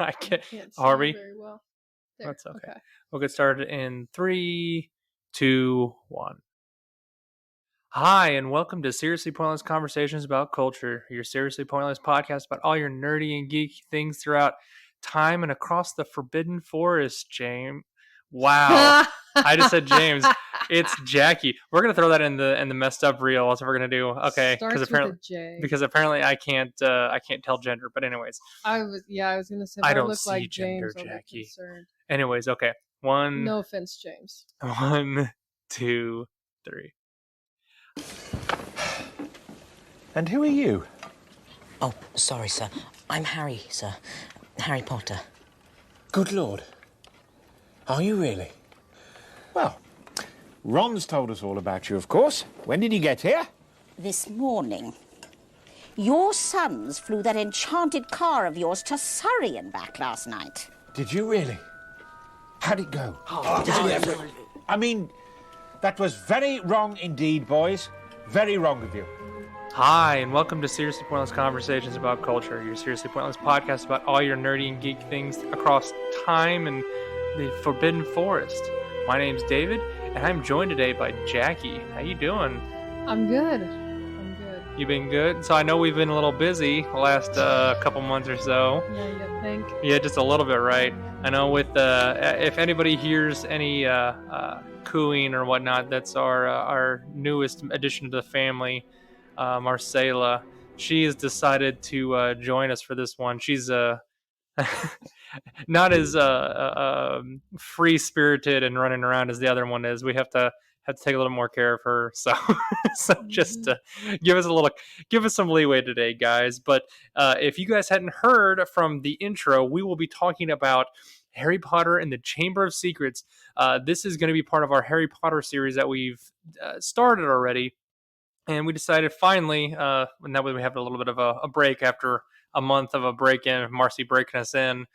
I can't see Harvey? you very well. There. That's okay. We'll get started in 3, 2, 1. Hi, and welcome to Seriously Pointless Conversations About Culture, your seriously pointless podcast about all your nerdy and geeky things throughout time and across the forbidden forest, James. Wow. I just said James. It's Jackie. We're gonna throw that in the messed up reel. That's what we're gonna do. Okay, Starts with a J. because apparently I can't tell gender. But anyways, I was gonna say if I I don't look see like gender, James, I'll be Jackie. concerned. Anyways, okay. No offense, James. 1, 2, 3. And who are you? Oh, sorry, sir. I'm Harry, sir. Harry Potter. Good Lord. Are you really? Well, Ron's told us all about you, of course. When did you get here? This morning. Your sons flew that enchanted car of yours to Surrey and back last night. Did you really? How'd it go? I mean, that was very wrong indeed, boys. Very wrong of you. Hi, and welcome to Seriously Pointless Conversations About Culture, your seriously pointless podcast about all your nerdy and geek things across time and the forbidden forest. My name's David, and I'm joined today by Jackie. How you doing? I'm good. You been good? So I know we've been a little busy the last couple months or so. Yeah, you think? Yeah, just a little bit, right? I know with if anybody hears any cooing or whatnot, that's our newest addition to the family. Marcela, she has decided to join us for this one. She's not as free spirited and running around as the other one is. We have to take a little more care of her. So just give us some leeway today, guys. But if you guys hadn't heard from the intro, we will be talking about Harry Potter and the Chamber of Secrets. This is going to be part of our Harry Potter series that we've started already. And we decided finally, and that way we have a little bit of a break after a month of a break-in, Marcy breaking us in.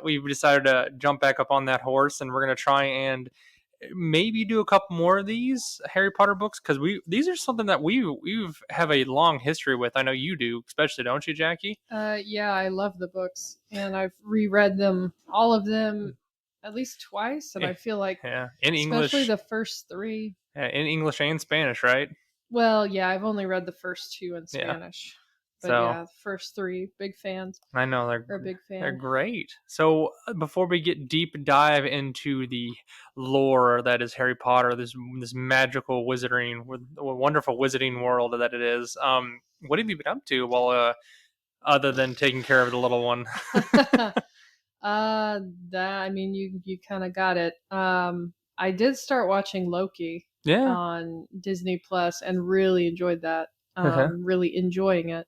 We decided to jump back up on that horse, and we're going to try and maybe do a couple more of these Harry Potter books, because these are something that we have a long history with. I know you do, especially, don't you, Jackie? Yeah, I love the books, and I've reread them, all of them, at least twice, and I feel like, in English, especially the first 3. In English and Spanish, right? Well, yeah, I've only read the first 2 in Spanish. But yeah, the first 3, big fans. I know they're a big fan. They're great. So before we get deep dive into the lore that is Harry Potter, this magical wonderful wizarding world that it is, what have you been up to while other than taking care of the little one? I mean, you kind of got it. I did start watching Loki. On Disney Plus and really enjoyed that. Really enjoying it.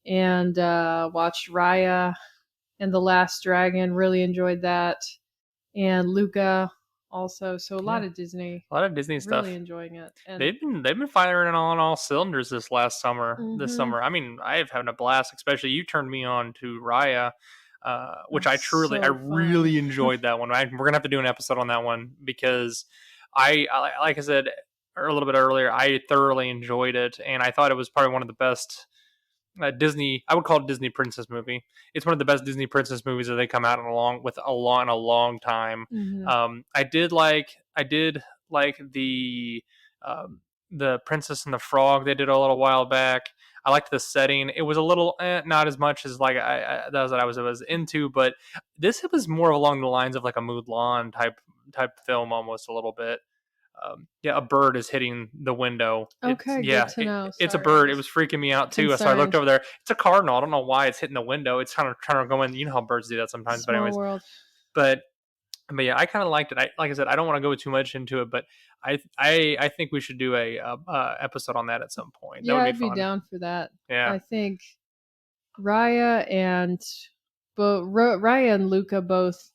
And watched Raya and The Last Dragon, really enjoyed that. And Luca also. So a lot of Disney. A lot of Disney stuff. Really enjoying it. And they've been firing on all cylinders this last summer. This summer. I mean, I've had a blast, especially you turned me on to Raya. Which I really enjoyed that one. We're gonna have to do an episode on that one because I like I said a little bit earlier, I thoroughly enjoyed it, and I thought it was probably one of the best Disney. I would call it Disney princess movie. It's one of the best Disney princess movies that they come out in a long time. I did like the Princess and the Frog they did a little while back. I liked the setting. It was a little not as much as like that was what I was into, but this was more along the lines of like a Mulan type film almost a little bit. A bird is hitting the window. Okay, good to know. It's a bird. It was freaking me out too. So I looked over there. It's a cardinal. I don't know why it's hitting the window. It's kind of trying to go in. You know how birds do that sometimes. Small world. But yeah, I kind of liked it. Like I said, I don't want to go too much into it, but I think we should do a episode on that at some point. That would be fun. I'd be down for that. Yeah, I think Raya and Luca both.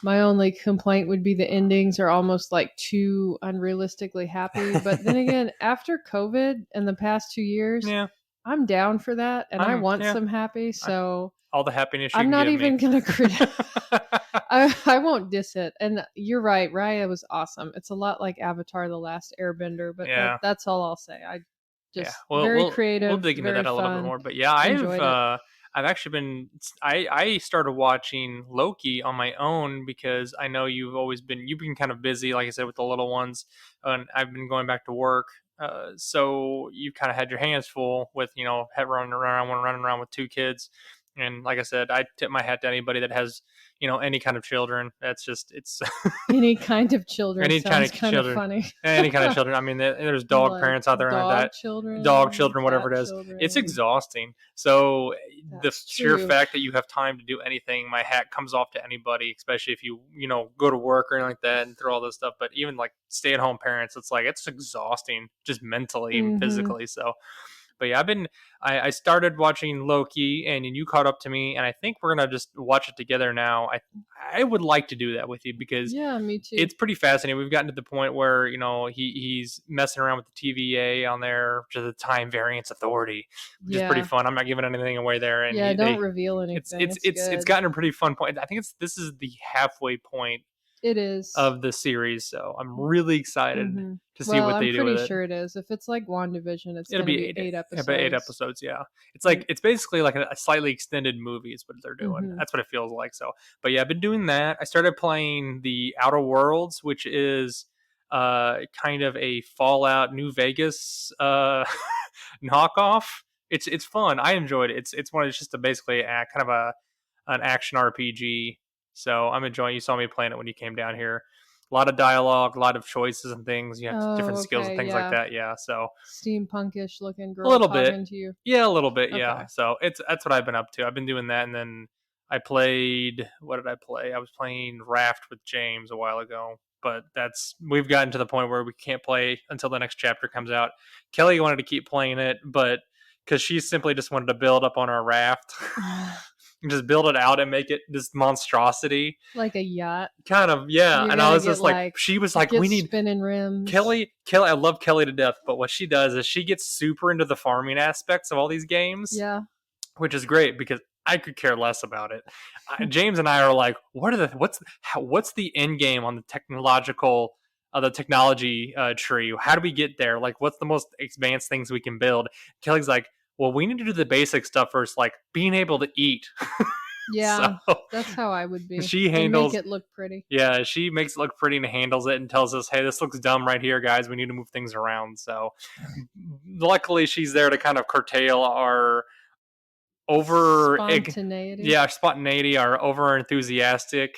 My only complaint would be the endings are almost like too unrealistically happy. But then again, after COVID and the past 2 years, I'm down for that, and I want some happy. So all the happiness. I'm not even gonna criticize. I won't diss it. And you're right, Raya was awesome. It's a lot like Avatar: The Last Airbender, but that's all I'll say. I just very creative. We'll dig into that a little bit more. But yeah, I've actually been. I started watching Loki on my own because I know you've been kind of busy, like I said, with the little ones, and I've been going back to work. So you kind of had your hands full with running around with two kids, and like I said, I tip my hat to anybody that has any kind of children. That's just it's Any kind of children any kind sounds of kind of children, funny. any kind of children. I mean, there's dog Like parents out there like dog that, dog children, children, whatever cat it is. It's children. exhausting. So the That's sheer true. fact that you have time to do anything, my hat comes off to anybody, especially if you go to work or anything like that and through all this stuff. But even like stay at home parents, it's exhausting, just mentally and Mm-hmm. physically. So. But yeah, I started watching Loki, and you caught up to me, and I think we're gonna just watch it together now. I would like to do that with you because Yeah, me too. it's pretty fascinating. We've gotten to the point where he's messing around with the TVA on there, which is the Time Variance Authority, which is pretty fun. I'm not giving anything away there, and yeah, don't reveal anything. it's gotten a pretty fun point. I think this is the halfway point It is of the series, so I'm really excited to see well, what I'm they do with pretty it. sure it is. If it's like WandaVision, it's It'll going to be be 8 episodes. About 8 episodes, yeah. It's basically like a slightly extended movie is what they're doing. That's what it feels like. So, but yeah, I've been doing that. I started playing the Outer Worlds, which is kind of a Fallout New Vegas knockoff. It's fun. I enjoyed it. It's just basically kind of an action RPG. So I'm enjoying. You saw me playing it when you came down here. A lot of dialogue, a lot of choices and things. You have different skills and things like that. Yeah, so steampunkish looking girl a little talking bit. to you. Yeah, a little bit. Okay. Yeah. So that's what I've been up to. I've been doing that, and then I played. What did I play? I was playing Raft with James a while ago, but we've gotten to the point where we can't play until the next chapter comes out. Kelly wanted to keep playing it, but because she simply just wanted to build up on our raft. Just build it out and make it this monstrosity, like a yacht, kind of. Yeah. And I was just like, she was like, we need spinning rims. Kelly, I love Kelly to death, but what she does is she gets super into the farming aspects of all these games. Yeah, which is great because I could care less about it. James and I are like, what's the end game on the technology tree? How do we get there? Like, what's the most advanced things we can build? Kelly's like, well, we need to do the basic stuff first, like being able to eat. Yeah, so, that's how I would be. She handles make it look pretty. Yeah, she makes it look pretty and handles it and tells us, hey, this looks dumb right here, guys. We need to move things around. So luckily she's there to kind of curtail our spontaneity, our over enthusiastic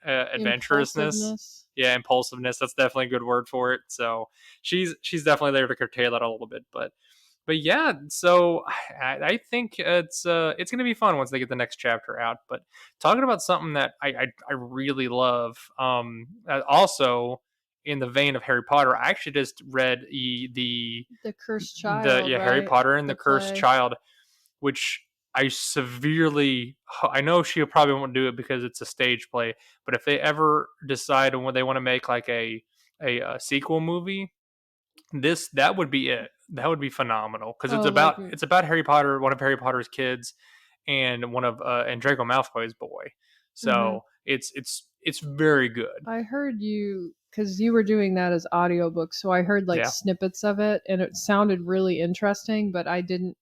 adventurousness. Impulsiveness. That's definitely a good word for it. So she's definitely there to curtail it a little bit, but yeah, so I think it's gonna be fun once they get the next chapter out. But talking about something that I really love, also in the vein of Harry Potter, I actually just read the Cursed Child, Harry Potter and the Cursed Child, which I know she probably won't do it because it's a stage play, but if they ever decide when they want to make like a sequel movie, that would be it. That would be phenomenal because it's about Harry Potter, one of Harry Potter's kids, and and Draco Malfoy's boy. So it's very good. I heard you because you were doing that as audiobook, so I heard snippets of it, and it sounded really interesting, but I didn't.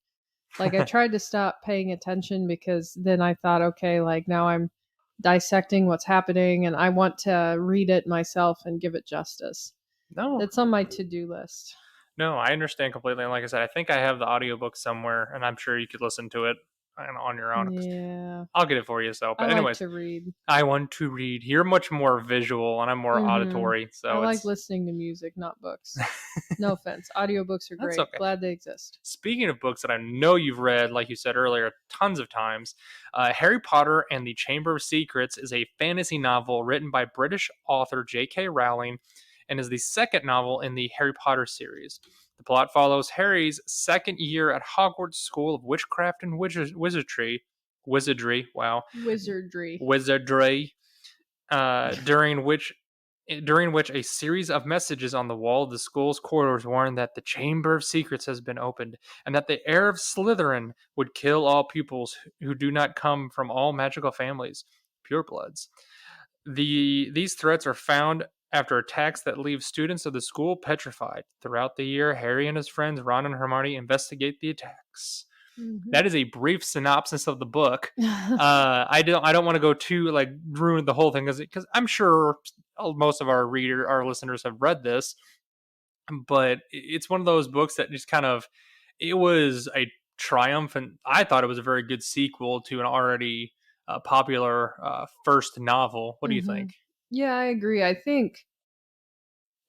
Like, I tried to stop paying attention because then I thought, okay, like now I'm dissecting what's happening and I want to read it myself and give it justice. No. It's on my to-do list. No, I understand completely. And like I said, I think I have the audiobook somewhere and I'm sure you could listen to it on your own. Yeah. I'll get it for you. So, but I anyways, like to read. I want to read. You're much more visual and I'm more auditory. So I like listening to music, not books. No offense. Audiobooks are great. Okay. Glad they exist. Speaking of books that I know you've read, like you said earlier, tons of times, Harry Potter and the Chamber of Secrets is a fantasy novel written by British author J.K. Rowling and is the second novel in the Harry Potter series. The plot follows Harry's second year at Hogwarts School of Witchcraft and Wizardry. Wow. Wizardry. During which a series of messages on the wall of the school's corridors warn that the Chamber of Secrets has been opened, and that the heir of Slytherin would kill all pupils who do not come from all magical families, purebloods. These threats are found after attacks that leave students of the school petrified. Throughout the year, Harry and his friends Ron and Hermione investigate the attacks. That is a brief synopsis of the book. I don't want to go too like ruin the whole thing because I'm sure most of our listeners have read this, but it's one of those books that just kind of, it was a triumph, and I thought it was a very good sequel to an already popular first novel. What do you think? Yeah, I agree. I think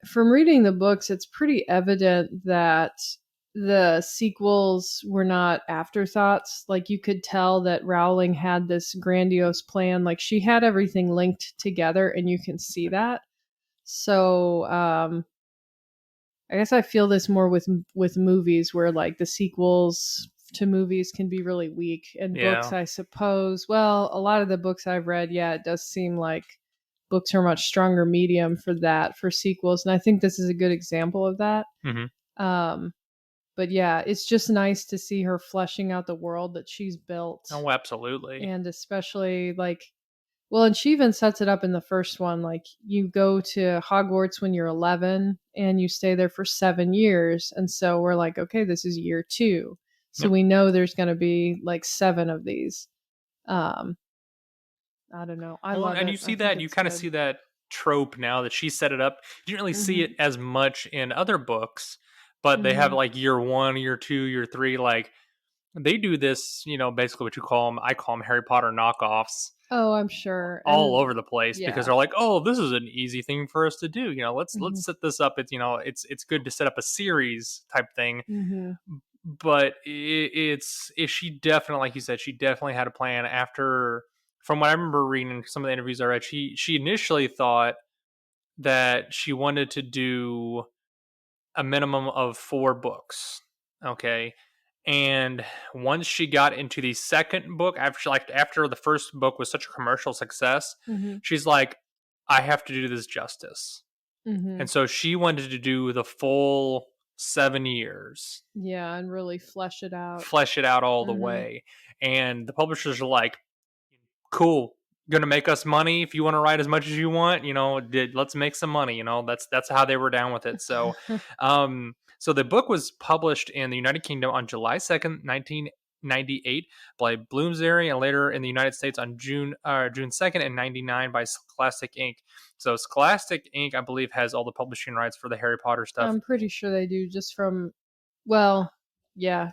from reading the books, it's pretty evident that the sequels were not afterthoughts. Like, you could tell that Rowling had this grandiose plan. Like, she had everything linked together, and you can see that. So, I guess I feel this more with movies, where like the sequels to movies can be really weak, and books, I suppose. Well, a lot of the books I've read, it does seem like books are a much stronger medium for sequels, and I think this is a good example of that. But yeah, it's just nice to see her fleshing out the world that she's built. Oh, absolutely. And especially like, well, and she even sets it up in the first one. Like, you go to Hogwarts when you're 11 and you stay there for 7 years. And so we're like, okay, this is year 2. So we know there's going to be like 7 of these. I don't know. I love it. And you see that, you kind of see that trope now that she set it up. You didn't really see it as much in other books, but they have like year 1, year 2, year 3. Like, they do this, basically what I call them Harry Potter knockoffs. Oh, I'm sure. All over the place, because they're like, oh, this is an easy thing for us to do. Let's set this up. It's good to set up a series type thing. But she definitely, like you said, she definitely had a plan. After, from what I remember reading some of the interviews I read, she initially thought that she wanted to do a minimum of 4 books. Okay. And once she got into the second book, after the first book was such a commercial success, she's like, I have to do this justice. And so she wanted to do the full 7 years. Yeah, and really flesh it out All the way. And the publishers are like, cool, gonna make us money. If you want to write as much as you want, let's make some money. That's how they were down with it. So so the book was published in the United Kingdom on July 2nd, 1998 by Bloomsbury, and later in the United States on June 2nd and 99 by Scholastic Inc. So Scholastic Inc., I believe, has all the publishing rights for the Harry Potter stuff. I'm pretty sure they do, just from,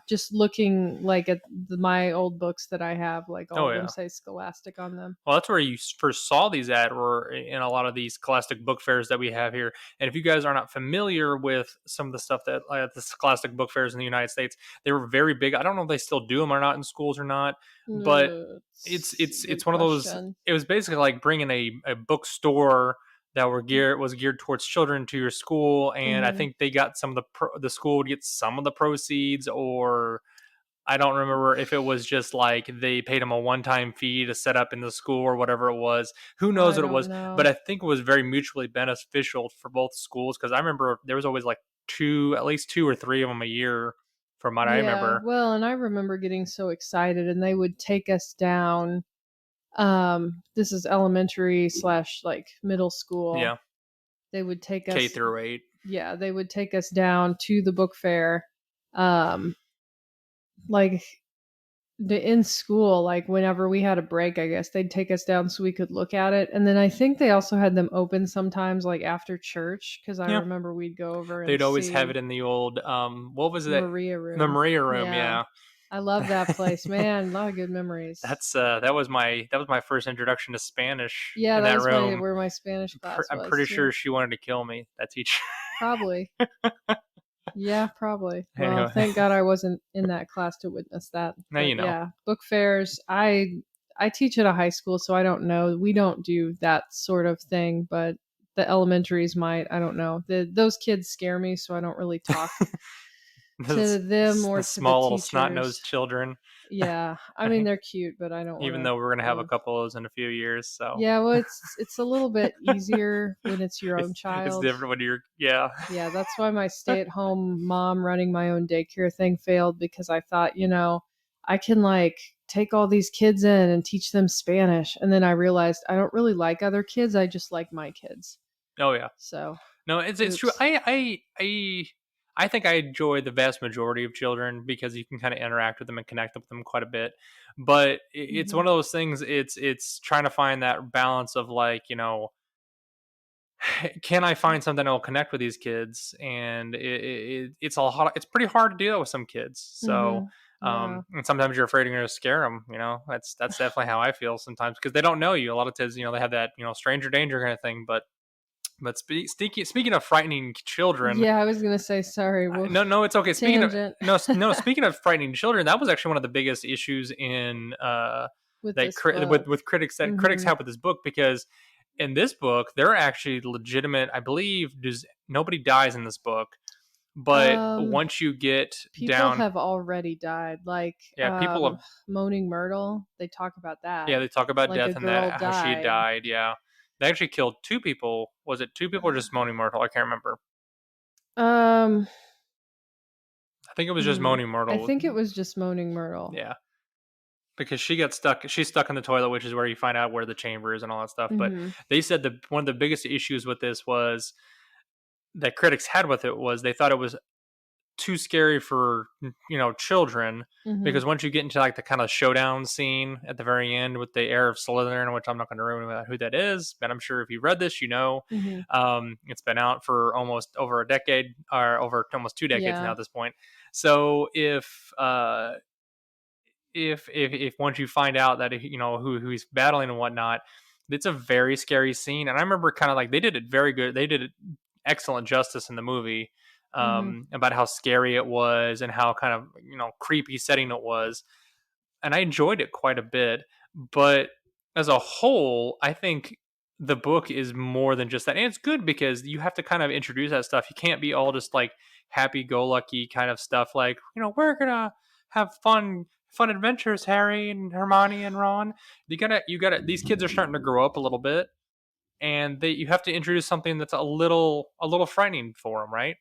just looking like at my old books that I have, like all of them say Scholastic on them. Well, that's where you first saw these at, or in a lot of these Scholastic book fairs that we have here. And if you guys are not familiar with some of the stuff that the Scholastic book fairs in the United States, they were very big. I don't know if they still do them or not in schools or not, but it's one of those. It was basically like bringing a bookstore that was geared towards children to your school, and I think they got some of the school would get some of the proceeds, or I don't remember if it was just like they paid them a one-time fee to set up in the school or whatever it was. Who knows what it was? But I think it was very mutually beneficial for both schools, because I remember there was always like at least 2 or 3 of them a year, from what I remember. Well, and I remember getting so excited, and they would take us down. This is elementary / like middle school. Yeah. They would take us K through 8. Yeah, they would take us down to the book fair. Like in school, like whenever we had a break, I guess they'd take us down so we could look at it. And then I think they also had them open sometimes, like after church, because I remember we'd go over and they'd always have it in the old what was it? Maria room. The Maria room, yeah. I love that place, man. A lot of good memories. That was my first introduction to Spanish. Yeah, in that room. Was where my Spanish class I'm pretty sure she wanted to kill me, that teacher. Probably. Yeah, probably. Well, Anyway. Thank God I wasn't in that class to witness that. Now you know. Yeah, book fairs. I teach at a high school, so I don't know. We don't do that sort of thing, but the elementaries might. I don't know. Those kids scare me, so I don't really talk to them or to small the little teachers. snot-nosed children. Yeah, I mean they're cute, but I don't. Even though we're gonna have a couple of those in a few years, so yeah, well, it's a little bit easier when it's your own child. It's different when you're yeah. That's why my stay-at-home mom running my own daycare thing failed, because I thought, I can like take all these kids in and teach them Spanish, and then I realized I don't really like other kids. I just like my kids. Oh yeah. So no, it's true. I think I enjoy the vast majority of children because you can kind of interact with them and connect with them quite a bit. But it's one of those things. It's trying to find that balance of like, can I find something that will connect with these kids? And it's a lot. It's pretty hard to do that with some kids. So, Yeah. and sometimes you're afraid you're going to scare them. That's definitely how I feel sometimes because they don't know you. A lot of times, they have that stranger danger kind of thing. But speaking of frightening children, Yeah, I was gonna say sorry. Well, no, it's okay. Speaking of tangent. no, speaking of frightening children, that was actually one of the biggest issues in with that this book. with critics that critics have with this book because in this book they're actually legitimate. I believe nobody dies in this book, but once you get people down, have already died. Like people have Moaning Myrtle. They talk about that. Yeah, they talk about like death a and girl that how she died. died. Yeah, they actually killed 2 people. Was it 2 people or just Moaning Myrtle? I can't remember. I think it was just Moaning Myrtle. I think it was just Moaning Myrtle. Yeah. Because she gets stuck. She's stuck in the toilet, which is where you find out where the chamber is and all that stuff. But they said that one of the biggest issues with this was that critics had with it was they thought it was too scary for children because once you get into like the kind of showdown scene at the very end with the heir of Slytherin, which I'm not going to ruin who that is, but I'm sure if you read this, it's been out for almost over a decade or over almost 2 decades now at this point. So if once you find out that who he's battling and whatnot, it's a very scary scene. And I remember kind of like they did it very good. They did excellent justice in the movie about how scary it was and how kind of creepy setting it was. And I enjoyed it quite a bit. But as a whole, I think the book is more than just that. And it's good because you have to kind of introduce that stuff. You can't be all just like happy-go-lucky kind of stuff like, we're gonna have fun adventures, Harry and Hermione and Ron. You gotta these kids are starting to grow up a little bit, and you have to introduce something that's a little frightening for them, right?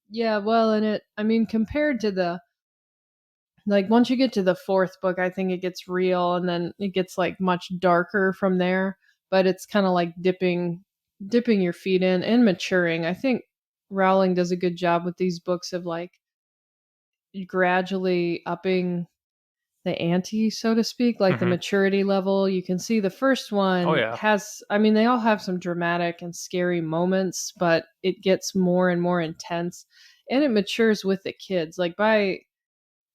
Yeah, well, and compared to once you get to the 4th book, I think it gets real, and then it gets like much darker from there, but it's kind of like dipping your feet in and maturing. I think Rowling does a good job with these books of like gradually upping the ante, so to speak, like the maturity level. You can see the first one has, they all have some dramatic and scary moments, but it gets more and more intense and it matures with the kids. Like by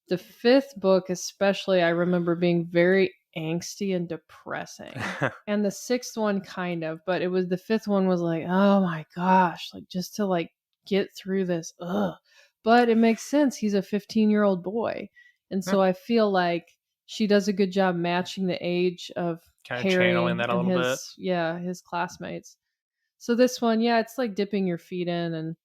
the 5th book, especially, I remember being very angsty and depressing. And the 6th one kind of, but the 5th one was like, oh my gosh, like just to like get through this. Ugh. But it makes sense. He's a 15-year-old boy. And so I feel like she does a good job matching the age of kind of Harry channeling that a little bit. Yeah, his classmates. So this one, it's like dipping your feet in. And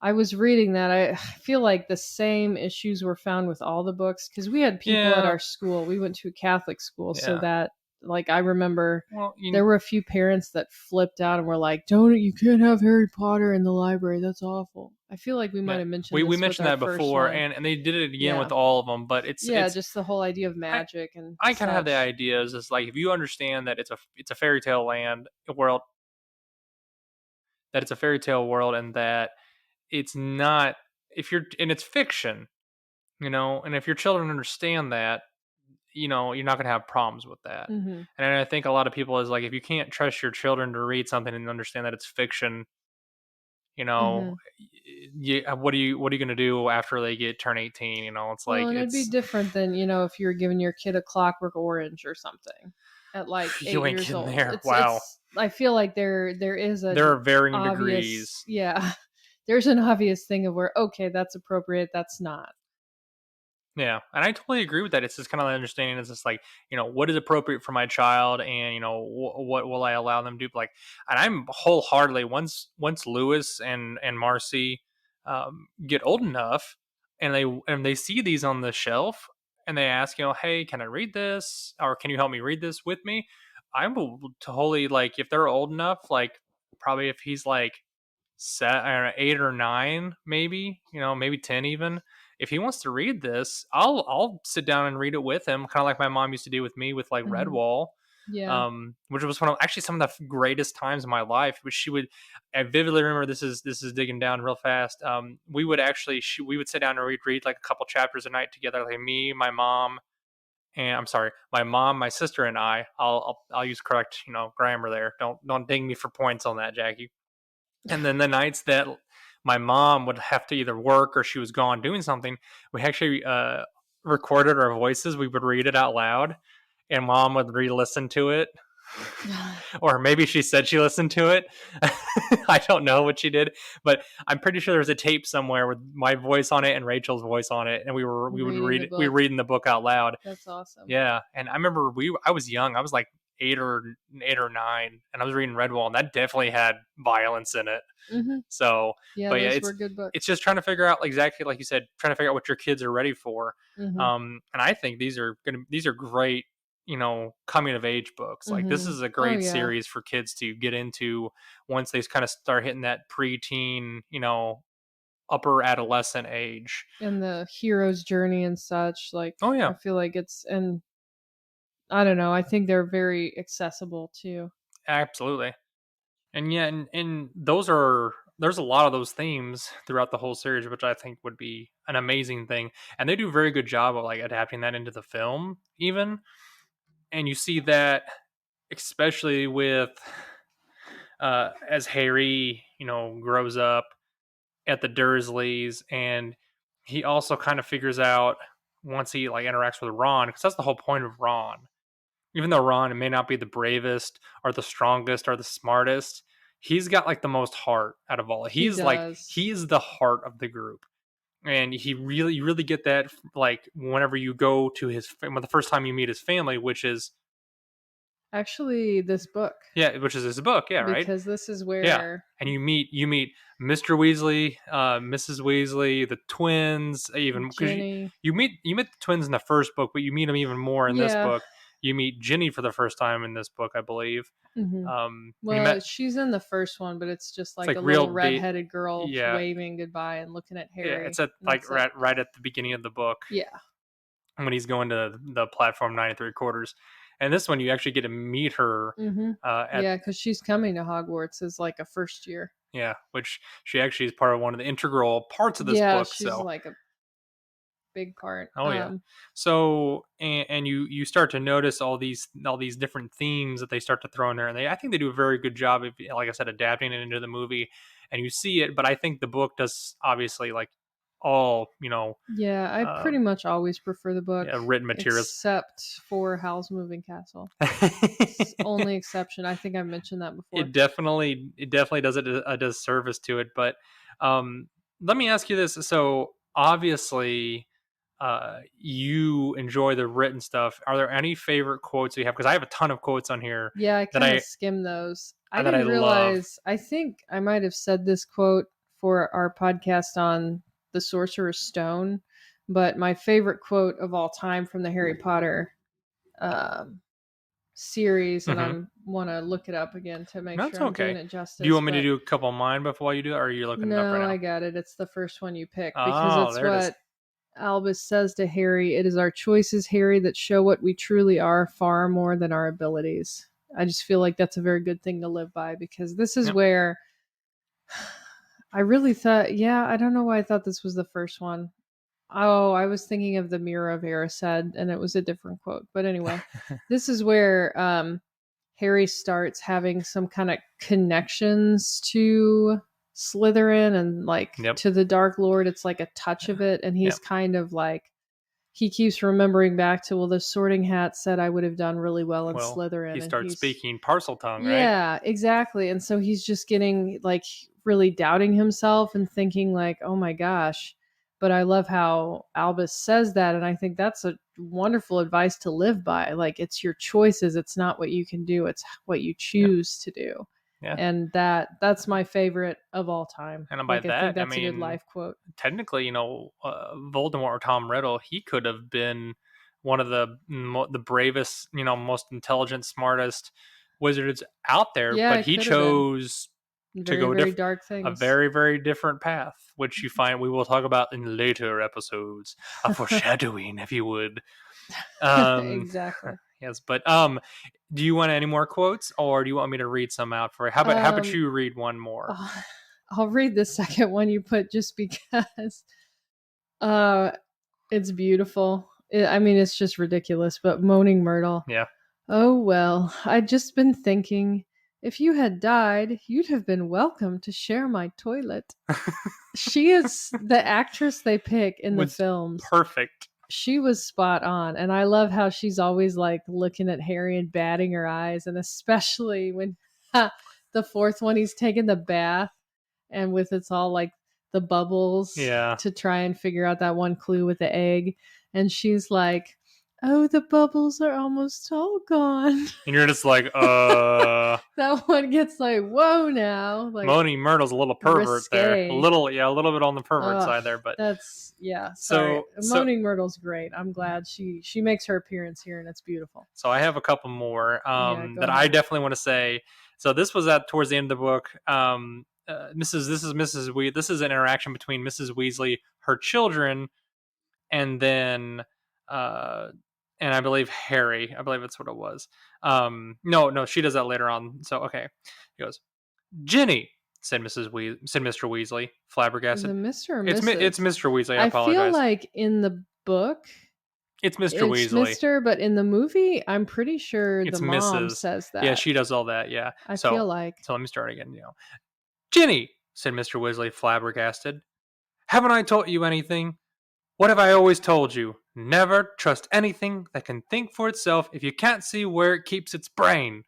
I was reading that. I feel like the same issues were found with all the books because we had people at our school. We went to a Catholic school, so that like I remember there were a few parents that flipped out and were like, you can't have Harry Potter in the library. That's awful. I feel like we might have mentioned we mentioned that before, and they did it again with all of them. But it's just the whole idea of magic and I kind of have the ideas. It's like if you understand that it's a fairy tale world, that it's a fairy tale world, and that it's not and it's fiction, and if your children understand that, you're not going to have problems with that. And I think a lot of people is like, if you can't trust your children to read something and understand that it's fiction, what are you going to do after they turn 18? It's like, and it'd be different than, if you're giving your kid a Clockwork Orange or something at like 8 you ain't years old. There. Wow. I feel like there are varying degrees. Yeah. There's an obvious thing of where, okay, that's appropriate. That's not. Yeah, and I totally agree with that. It's just kind of understanding. It's just like, what is appropriate for my child, and what will I allow them to do? Like, and I'm wholeheartedly once Lewis and Marcy get old enough, and they see these on the shelf, and they ask, hey, can I read this, or can you help me read this with me? I'm totally like, if they're old enough, like probably if he's like 8 or 9, maybe maybe 10 even. If he wants to read this, I'll sit down and read it with him, kind of like my mom used to do with me with like Redwall. Yeah. Which was one of actually some of the greatest times of my life. Which I vividly remember. This is digging down real fast. We would sit down and we'd read like a couple chapters a night together, like me, my mom, and I'm sorry, my mom, my sister, and I. I'll use correct grammar there. Don't ding me for points on that, Jackie. And then the nights that my mom would have to either work or she was gone doing something, we actually recorded our voices. We would read it out loud, and mom would re-listen to it. Or maybe she said she listened to it. I don't know what she did, but I'm pretty sure there was a tape somewhere with my voice on it and Rachel's voice on it, and we were reading the book out loud. That's awesome. Yeah, and I remember I was young. I was like 8 or 9, and I was reading Redwall, and that definitely had violence in it. Mm-hmm. So, yeah, but those were good books. It's just trying to figure out exactly like you said, trying to figure out what your kids are ready for. Mm-hmm. And I think these are great, coming of age books. Like this is a great series for kids to get into once they kind of start hitting that preteen, upper adolescent age, and the hero's journey and such. Like, I feel like and I don't know. I think they're very accessible too. Absolutely. And yeah, and there's a lot of those themes throughout the whole series, which I think would be an amazing thing. And they do a very good job of like adapting that into the film even. And you see that especially with as Harry, grows up at the Dursleys, and he also kind of figures out once he like interacts with Ron, because that's the whole point of Ron. Even though Ron may not be the bravest or the strongest or the smartest, he's got like the most heart out of all. He's the heart of the group. And you really get that like whenever you go to the first time you meet his family, which is actually this book. Yeah, which is his book, right? Because this is where and you meet Mr. Weasley, Mrs. Weasley, the twins, even because you meet the twins in the first book, but you meet them even more in this book. You meet Ginny for the first time in this book, I believe. Mm-hmm. She's in the first one, but it's just like a little redheaded girl waving goodbye and looking at Harry. Yeah, it's right at the beginning of the book. Yeah, when he's going to the platform 9 3/4. And this one, you actually get to meet her. Mm-hmm. Because she's coming to Hogwarts as like a first year. Yeah, which she actually is part of one of the integral parts of this book. She's like a big part. Yeah. So and you start to notice all these different themes that they start to throw in there, and I think they do a very good job of, like I said, adapting it into the movie, and you see it. But I think the book does obviously like all I pretty much always prefer the book written materials, except for Howl's Moving Castle. It's only exception. I think I mentioned that before. It definitely does a disservice to it. But let me ask you this: so obviously you enjoy the written stuff. Are there any favorite quotes you have? Because I have a ton of quotes on here. Yeah, I kind of skim those. I didn't realize. I think I might have said this quote for our podcast on the Sorcerer's Stone, but my favorite quote of all time from the Harry Potter series, and I want to look it up again to make sure I'm doing it justice. Do you want me to do a couple of mine before you do that, or are you looking it up right now? No, I got it. It's the first one you pick, because it's what Albus says to Harry. It is our choices, Harry, that show what we truly are, far more than our abilities. I just feel like that's a very good thing to live by, because this is where I really thought, I don't know why I thought this was the first one. Oh, I was thinking of the Mirror of Erised, and it was a different quote. But anyway, this is where Harry starts having some kind of connections to Slytherin and like to the Dark Lord. It's like a touch of it, and he's kind of like, he keeps remembering back to, the Sorting Hat said I would have done really well in Slytherin. He starts speaking Parseltongue, right? Yeah, exactly. And so he's just getting like really doubting himself and thinking like, oh my gosh. But I love how Albus says that, and I think that's a wonderful advice to live by. Like, it's your choices. It's not what you can do. It's what you choose to do. Yeah. And that's my favorite of all time. And by that, I think that's a good life quote. Technically, Voldemort or Tom Riddle, he could have been one of the bravest, most intelligent, smartest wizards out there, but he chose to go very dark things. A very, very different path, which you find we will talk about in later episodes. A foreshadowing, if you would. Exactly. Yes, but do you want any more quotes, or do you want me to read some out for you? How about you read one more? I'll read the second one you put just because it's beautiful. It's just ridiculous, but Moaning Myrtle. Yeah. Oh, well, I'd just been thinking, if you had died, you'd have been welcome to share my toilet. She is the actress they pick in the films. Perfect. She was spot on. And I love how she's always like looking at Harry and batting her eyes. And especially when the fourth one, he's taking the bath and it's all like the bubbles to try and figure out that one clue with the egg. And she's like, oh, the bubbles are almost all gone. And you're just like, That one gets like, whoa now. Like, Moaning Myrtle's a little pervert risque. there. A little bit on the pervert side there, but that's sorry. Moaning Myrtle's great. I'm glad she makes her appearance here and it's beautiful. So I have a couple more that I definitely want to say. So this was towards the end of the book. This is an interaction between Mrs. Weasley, her children, and then and I believe Harry. I believe that's what it was. No, she does that later on. So okay, he goes, Ginny, said Mr. Weasley, flabbergasted. Is it Mr. or It's Mrs.? It's Mr. Weasley. I apologize. I feel like in the book, it's Mr. Weasley. Mr. But in the movie, I'm pretty sure it's the mom Mrs. says that. Yeah, she does all that. Yeah, I feel like. So let me start again. Ginny, said Mr. Weasley, flabbergasted. Haven't I taught you anything? What have I always told you? Never trust anything that can think for itself if you can't see where it keeps its brain.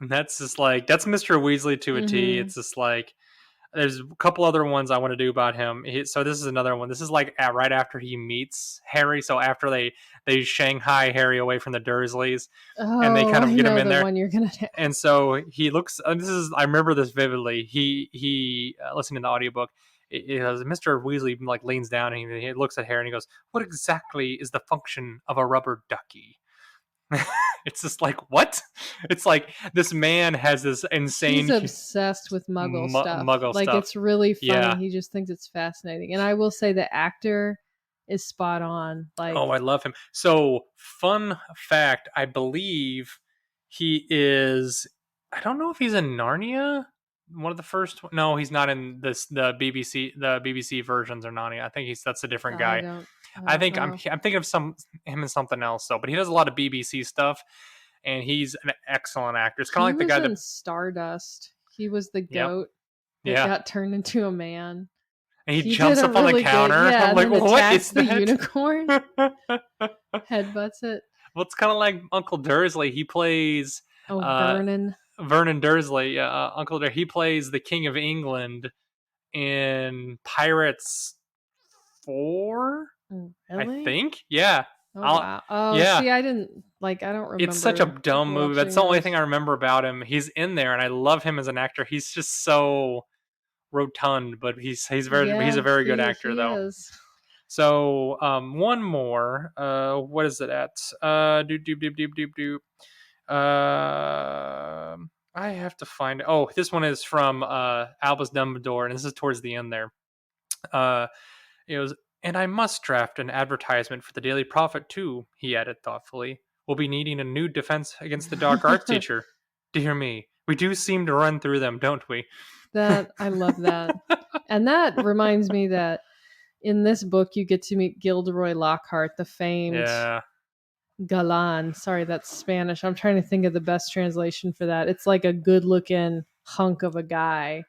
And that's just like, that's Mr. Weasley to a T. It's just like, there's a couple other ones I want to do about him. So this is another one. This is like right after he meets Harry. So after they Shanghai Harry away from the Dursleys, and they kind of get him in there. One you're gonna and so he looks. I remember this vividly. He listening to the audiobook. Mr. Weasley like leans down and he looks at Harry and he goes, "What exactly is the function of a rubber ducky?" It's just like, what? It's like this man has this insane. He's obsessed with Muggle stuff. Muggle like stuff. It's really funny. Yeah. He just thinks it's fascinating, and I will say the actor is spot on. Like, oh, I love him. So, fun fact: I believe he is. I don't know if he's in Narnia. One of the first. No, he's not in this. The BBC versions are Narnia. I think that's a different guy. I think I'm thinking of him and something else. So, but he does a lot of BBC stuff, and he's an excellent actor. It's kind of like the guy that Stardust. He was the goat that got turned into a man. And he jumps up on the counter. I'm like, what is that? The unicorn headbutts it. Well, it's kind of like Uncle Dursley. He plays Vernon Dursley, Uncle Dursley. He plays the King of England in Pirates 4. Really? I think, yeah. Oh, wow. Oh, yeah. See, I don't remember. It's such a dumb movie. That's the only thing I remember about him. He's in there, and I love him as an actor. He's just so rotund, but he's a very good actor, though. Is. So, one more. What is it at? I have to find it. Oh, this one is from Albus Dumbledore, and this is towards the end there. It was. And I must draft an advertisement for the Daily Prophet, too, he added thoughtfully. We'll be needing a new defense against the dark arts teacher. Dear me, we do seem to run through them, don't we? I love that. And that reminds me that in this book, you get to meet Gilderoy Lockhart, the famed Galan. Sorry, that's Spanish. I'm trying to think of the best translation for that. It's like a good-looking hunk of a guy.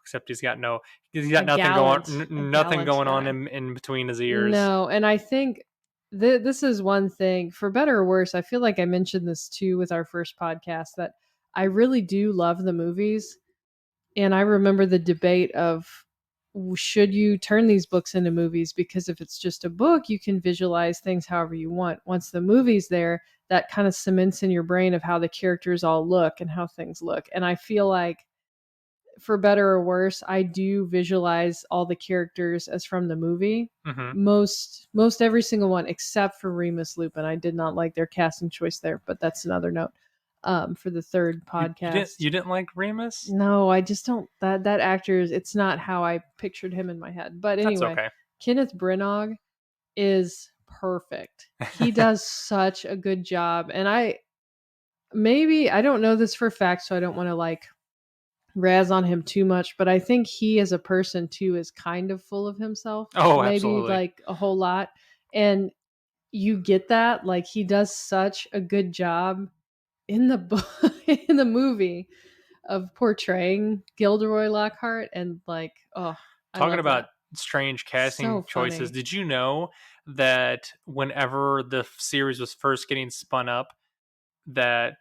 Except he's got nothing going on in between his ears. No, and I think this is one thing, for better or worse. I feel like I mentioned this too with our first podcast, that I really do love the movies, and I remember the debate of should you turn these books into movies, because if it's just a book, you can visualize things however you want. Once the movie's there, that kind of cements in your brain of how the characters all look and how things look. And I feel like, for better or worse, I do visualize all the characters as from the movie. Mm-hmm. Most every single one, except for Remus Lupin. I did not like their casting choice there, but that's another note for the third podcast. You didn't like Remus? No, I just don't. That actor, it's not how I pictured him in my head. But anyway, okay. Kenneth Branagh is perfect. He does such a good job. And I don't know this for a fact, so I don't want to like razz on him too much, but I think he as a person too is kind of full of himself. Oh, maybe absolutely. like a whole lot. And you get that, like he does such a good job in the in the movie of portraying Gilderoy Lockhart, and like, oh, talking about strange casting So choices. funny. Did you know that whenever the series was first getting spun up, that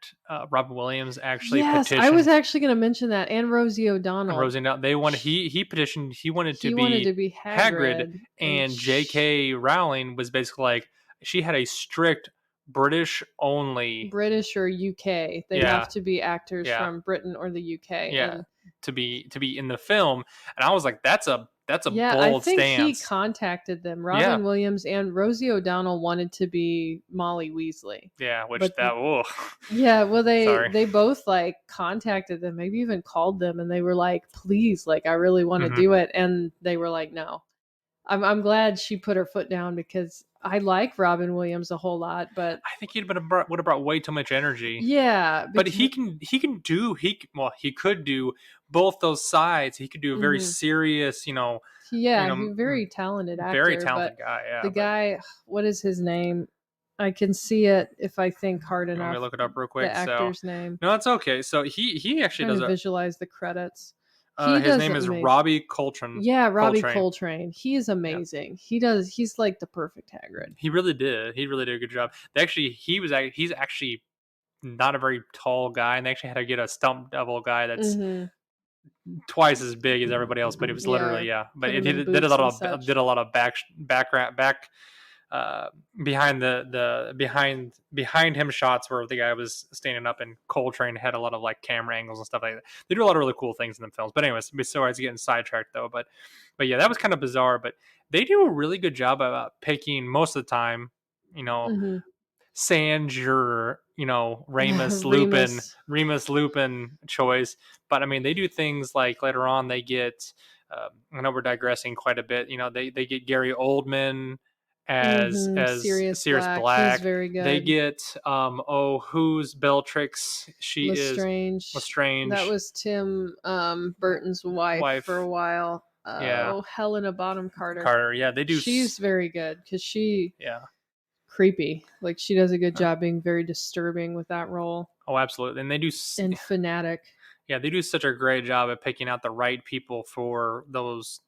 Robin Williams actually Yes, petitioned? I was actually going to mention that, and Rosie O'Donnell. Rosie, they wanted he petitioned. He wanted He to wanted be to be Hagrid, Hagrid, and J.K. Rowling was basically like, she had a strict British only, British or UK. They have to be actors from Britain or the UK. And to be in the film. And I was like, that's a yeah, bold I think stance. he contacted them. Robin Williams and Rosie O'Donnell wanted to be Molly Weasley. Yeah, which But that yeah, well Sorry. they both like contacted them, maybe even called them, and they were like, please, like I really want to do it. And they were like, no. I'm glad she put her foot down, because I like Robin Williams a whole lot, but I think would have brought way too much energy. Yeah, but he could do both those sides. He could do a very serious, he's a very talented actor. Very talented guy. Yeah, the guy, what is his name? I can see it if I think hard enough. Let me look it up real quick. The actor's name. No, it's okay. So he actually does visualize the credits. His name is Robbie Coltrane. Yeah, Robbie Coltrane. He is amazing. Yeah. He's like the perfect Hagrid. He really did. He really did a good job. He's actually not a very tall guy, and they actually had to get a stump double guy that's twice as big as everybody else. But it was literally But it did a lot of back behind behind him shots where the guy was standing up, and Coltrane had a lot of like camera angles and stuff like that. They do a lot of really cool things in the films. But anyways, sorry, it's getting sidetracked though. But yeah, that was kind of bizarre. But they do a really good job about picking most of the time, sans your, Remus Lupin choice. But I mean, they do things like later on they get, I know we're digressing quite a bit. They get Gary Oldman as Sirius Black. He's very good. They get who's Bellatrix? She Lestrange. is Lestrange. That was Tim Burton's wife for a while. Helena Bonham Carter. Yeah, they do. She's very good, because creepy. Like she does a good job being very disturbing with that role. Oh, absolutely. And they do. And fanatic. Yeah, they do such a great job at picking out the right people for those,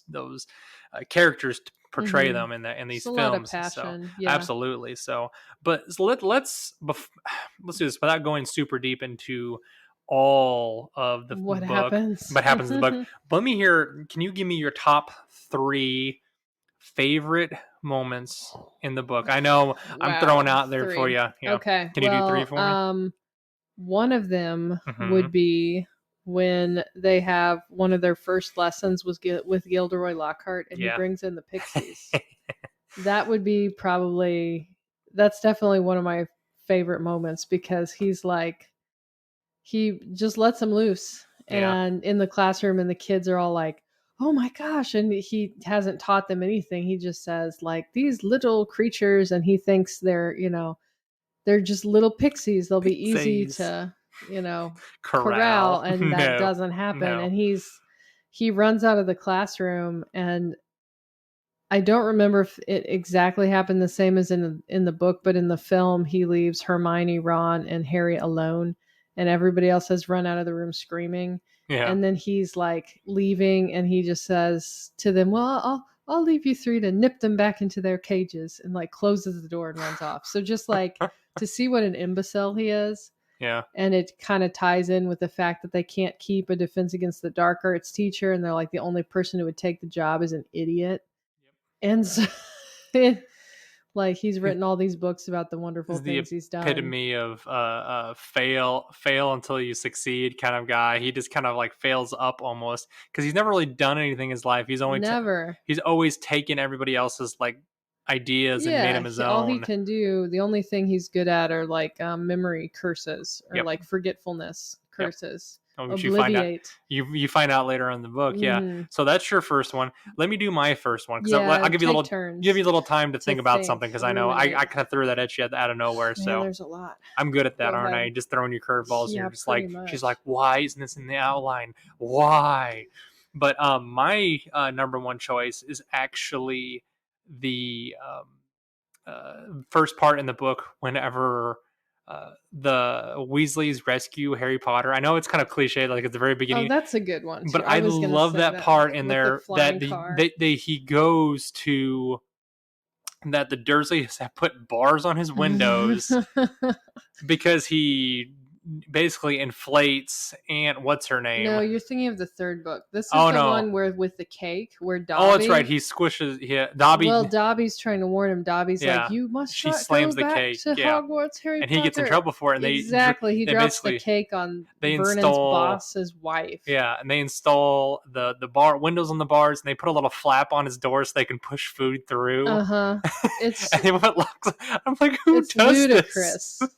those characters to portray them in these films. A lot of passion. So, absolutely. So, but let's do this without going super deep into all of the what book. Happens. What happens in the book? But let me hear. Can you give me your top 3 favorite moments in the book? I know I'm throwing out there 3. For you. Okay. Can you do 3 for me? One of them would be when they have one of their first lessons with Gilderoy Lockhart, and he brings in the pixies. That would be that's definitely one of my favorite moments, because he's like, he just lets them loose. And in the classroom, and the kids are all like, oh my gosh. And he hasn't taught them anything. He just says like, these little creatures, and he thinks they're just little pixies. They'll be easy to, corral. And that doesn't happen. No. And he runs out of the classroom, and I don't remember if it exactly happened the same as in the book, but in the film, he leaves Hermione, Ron, and Harry alone, and everybody else has run out of the room screaming. Yeah. And then he's like leaving, and he just says to them, well, I'll leave you 3 to nip them back into their cages, and like closes the door and runs off. So just like to see what an imbecile he is. Yeah. And it kind of ties in with the fact that they can't keep a Defense Against the Dark Arts teacher, and they're like, the only person who would take the job is an idiot. Yep. And so like he's written all these books about the wonderful things he's done. The epitome of fail until you succeed kind of guy. He just kind of like fails up almost, because he's never really done anything in his life. He's only he's always taken everybody else's like ideas and made them his own. All he can do, the only thing he's good at are like memory curses, or like forgetfulness curses. which Obliviate. you find out later in the book. Yeah. So that's your first one. Let me do my first one because I'll give you a little turns give you a little time to think about think, something because I know I kind of threw that at you out of nowhere. Man, So there's a lot. I'm good at that, Go aren't I? ahead. Just throwing you curveballs. Yeah, You're just like, pretty she's much. like, why isn't this in the outline? Why? But my number one choice is actually the first part in the book whenever the Weasleys rescue Harry Potter. I know it's kind of cliche, like at the very Oh, beginning, that's a good one. but Too. I was gonna love say that part in with there the flying that car. he goes to that the Dursleys have put bars on his windows because he basically inflates Aunt what's her name? No, you're thinking of the third book. This is Oh, the no. one where with the cake, where Dobby. Oh, that's right. He squishes. Yeah, Dobby. Well, Dobby's trying to warn him. Dobby's Yeah. like, "You must She not slams go the back cake, to yeah. Hogwarts, Harry and Potter." he gets in trouble for it. And exactly. He they drops the basically cake on they Vernon's install- boss's wife. Yeah, and they install the bar windows on the bars, and they put a little flap on his door so they can push food through. It's and they put locks. I'm like, who it's does ludicrous. this?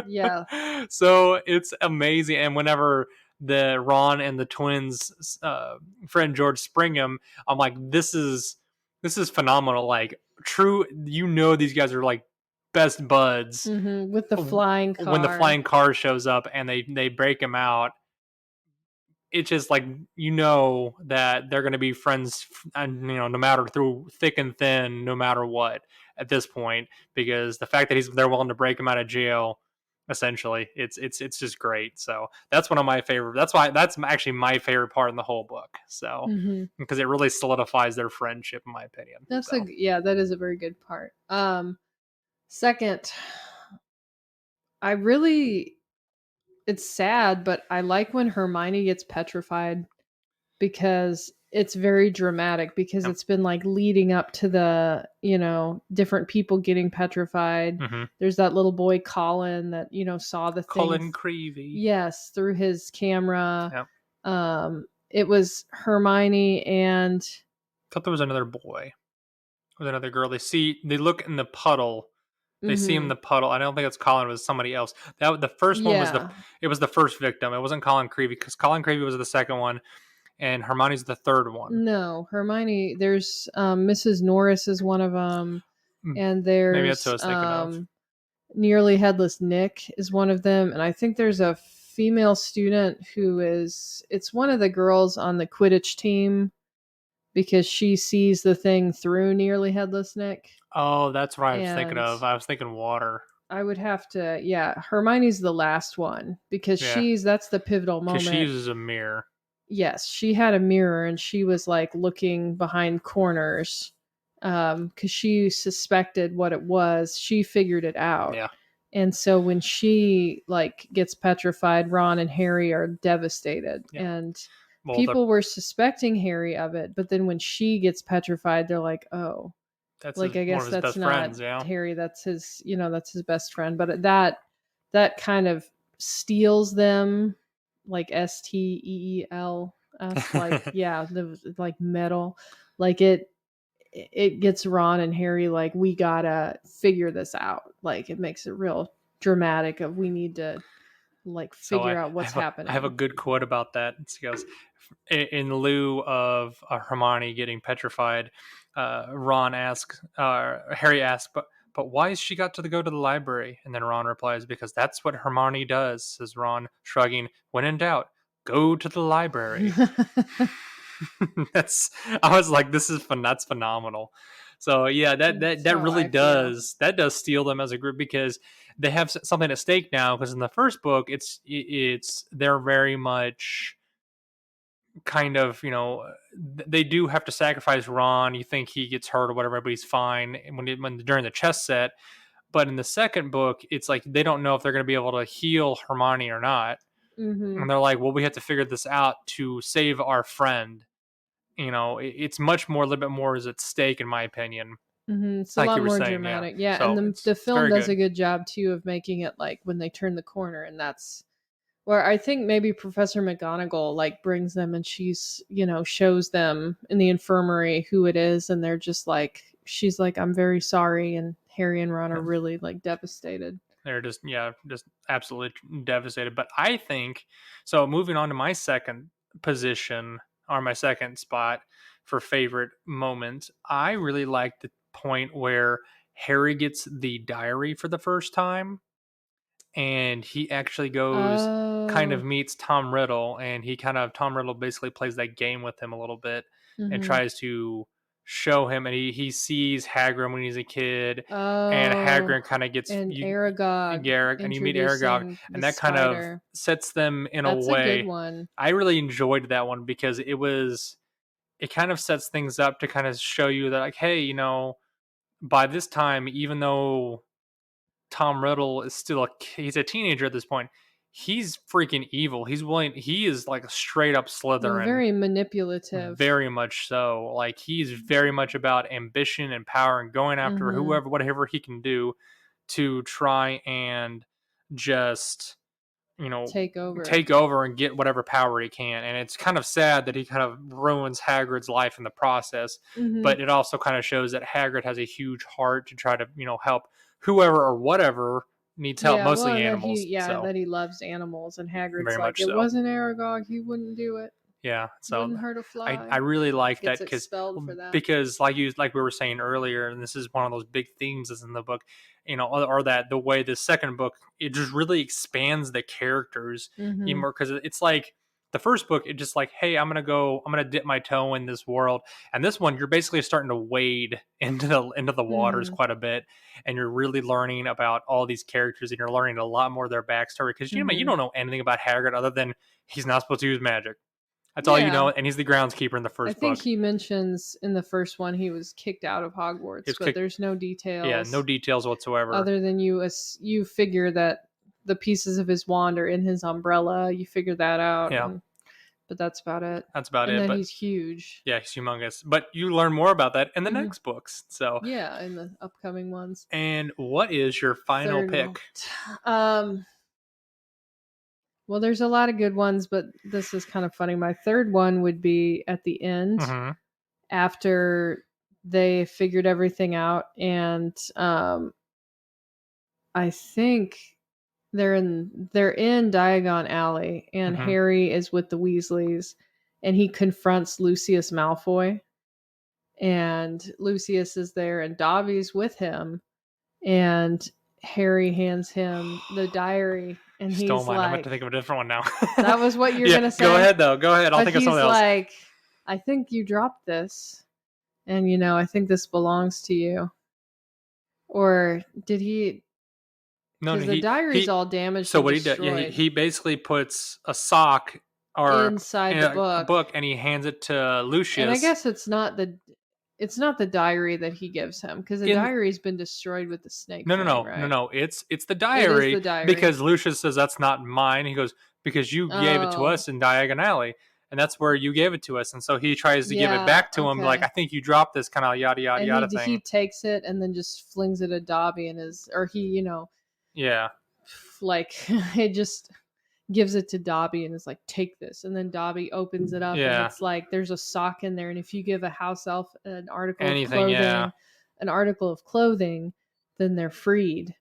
Yeah. So it's amazing. And whenever the Ron and the twins friend George Springham, I'm like, this is phenomenal. Like true, these guys are like best buds. With the flying car. When the flying car shows up and they break him out, it's just like that they're going to be friends, and no matter through thick and thin, no matter what at this point, because the fact that they're willing to break him out of jail, essentially, it's just great. So that's one of my favorite. That's actually my favorite part in the whole book. So because it really solidifies their friendship, in my opinion. That is a very good part. Second, it's sad, but I like when Hermione gets petrified because it's very dramatic because it's been like leading up to the, different people getting petrified. There's that little boy Colin that, saw the thing. Colin Creevy. Yes, through his camera. It was Hermione and I thought there was another boy. There was another girl. They look in the puddle. They see him in the puddle. I don't think it's Colin. It was somebody else. The first one was the first victim. It wasn't Colin Creevy because Colin Creevy was the second one, and Hermione's the third one. No, Hermione. There's Mrs. Norris is one of them, and there's maybe that's what I was thinking of. Nearly Headless Nick is one of them, and I think there's a female student it's one of the girls on the Quidditch team because she sees the thing through Nearly Headless Nick. Oh, that's what I was thinking of. I was thinking water. I would have to, Hermione's the last one because that's the pivotal moment. Because she uses a mirror. Yes, she had a mirror and she was like looking behind corners because she suspected what it was. She figured it out. Yeah. And so when she like gets petrified, Ron and Harry are devastated. Yeah. And people were suspecting Harry of it, but then when she gets petrified, they're like, oh. That's I guess that's not Harry. That's his, that's his best friend. But that kind of steals them, like STEELS, like metal, like it gets Ron and Harry like we gotta figure this out. Like it makes it real dramatic. Of we need to like figure out what's happening. I have a good quote about that. It goes, in lieu of Hermione getting petrified, Harry asks, but why has she got to go to the library? And then Ron replies, because that's what Hermione does, says Ron, shrugging. When in doubt, go to the library. I was like, this is fun. That's phenomenal. So yeah, that really does steal them as a group because they have something at stake now. Because in the first book, they're very much kind of, they do have to sacrifice Ron. You think he gets hurt or whatever, but he's fine when during the chess set. But in the second book, it's like they don't know if they're going to be able to heal Hermione or not. And they're like, well, we have to figure this out to save our friend. It's a little bit more is at stake, in my opinion. It's a lot more dramatic. Yeah, so and the film does a good job, too, of making it like when they turn the corner. And that's where I think maybe Professor McGonagall like brings them and she's, shows them in the infirmary who it is. And they're just like, she's like, I'm very sorry. And Harry and Ron are really like devastated. They're just absolutely devastated. But I think so. Moving on to my second position or my second spot for favorite moment, I really like the point where Harry gets the diary for the first time, and he actually goes kind of Oh. meets Tom Riddle, and Tom Riddle basically plays that game with him a little bit and Mhm. tries to show him, and he sees Hagrid when he's a kid, and Oh, Hagrid kind of gets and you Aragog Garrick, and you meet Aragog, introducing and the that kind of spider. sets them in a That's a good way. one. I really enjoyed that one because it kind of sets things up to kind of show you that, like, hey, by this time, even though Tom Riddle is still he's a teenager at this point, he's freaking evil. He is like a straight up Well, Slytherin. very manipulative. Very much so. Like, he's very much about ambition and power and going after Mhm. whatever he can do to try and just, you know, Take over. take over and get whatever power he can. And it's kind of sad that he kind of ruins Hagrid's life in the process. Mhm. But it also kind of shows that Hagrid has a huge heart to try to, help whoever or whatever needs help, Yeah, well, mostly and animals. So that he loves animals, and Hagrid's very like, much it so. wasn't Aragog, he wouldn't do it. Yeah, so Wouldn't hurt a I fly. really like that Gets expelled for that. because like we were saying earlier, and this is one of those big themes that's in the book, or that the way the second book, it just really expands the characters even Mhm. more, because it's like the first book, it just like, hey, I'm gonna dip my toe in this world, and this one you're basically starting to wade into the waters Mhm. quite a bit, and you're really learning about all these characters, and you're learning a lot more of their backstory, because you Mhm. don't know anything about Hagrid other than he's not supposed to use magic. That's all you know, Yeah. and he's the groundskeeper in the I first think book. he mentions in the first one he was kicked out of He Hogwarts, was but kicked. there's no Yeah, no details details whatsoever. other than you figure that the pieces of his wand are in his umbrella. You figure that out, Yeah, but that's about it. that's about And it. that But he's huge. yeah, he's humongous. But you learn more about that in the Hmm. next books. So, Yeah, in the upcoming ones. and what is your final Third one. pick? Well, there's a lot of good ones, but this is kind of funny. My third one would be at the end Mm-hmm. after they figured everything out, and I think they're in Diagon Alley, and Mm-hmm. Harry is with the Weasleys, and he confronts Lucius Malfoy, and Lucius is there, and Dobby's with him, and Harry hands him the diary, and Stole he's mine. I'm going to like, think of a different one now. "That was what you're Yeah, gonna go say?" ahead though. Go ahead. I'll But think of he's something else. like, "I think you dropped this, and I think this belongs to you." Or did he? No, Because no, the diary's he. all damaged So and what he did? Yeah, destroyed he basically puts a sock or inside in the a book. book, and he hands it to And I Lucius. guess it's not the diary that he gives him, because the In diary's been destroyed with the snake No, no, thing, no, no, right? no. It's the It is diary, the diary. because Lucius says that's not mine. He goes, because you gave it to Oh, us in Diagon Alley, and that's where you gave it to us. And so he tries to give it yeah, back to him, like, I okay. think you dropped this, kind of yada yada And yada he thing. takes it and then just flings it at Dobby, and or he, Yeah, like it just gives it to Dobby and is like, "Take this." And then Dobby opens it up, and yeah, it's like there's a sock in there, and if you give a house elf anything. Yeah, an article of clothing, then they're freed.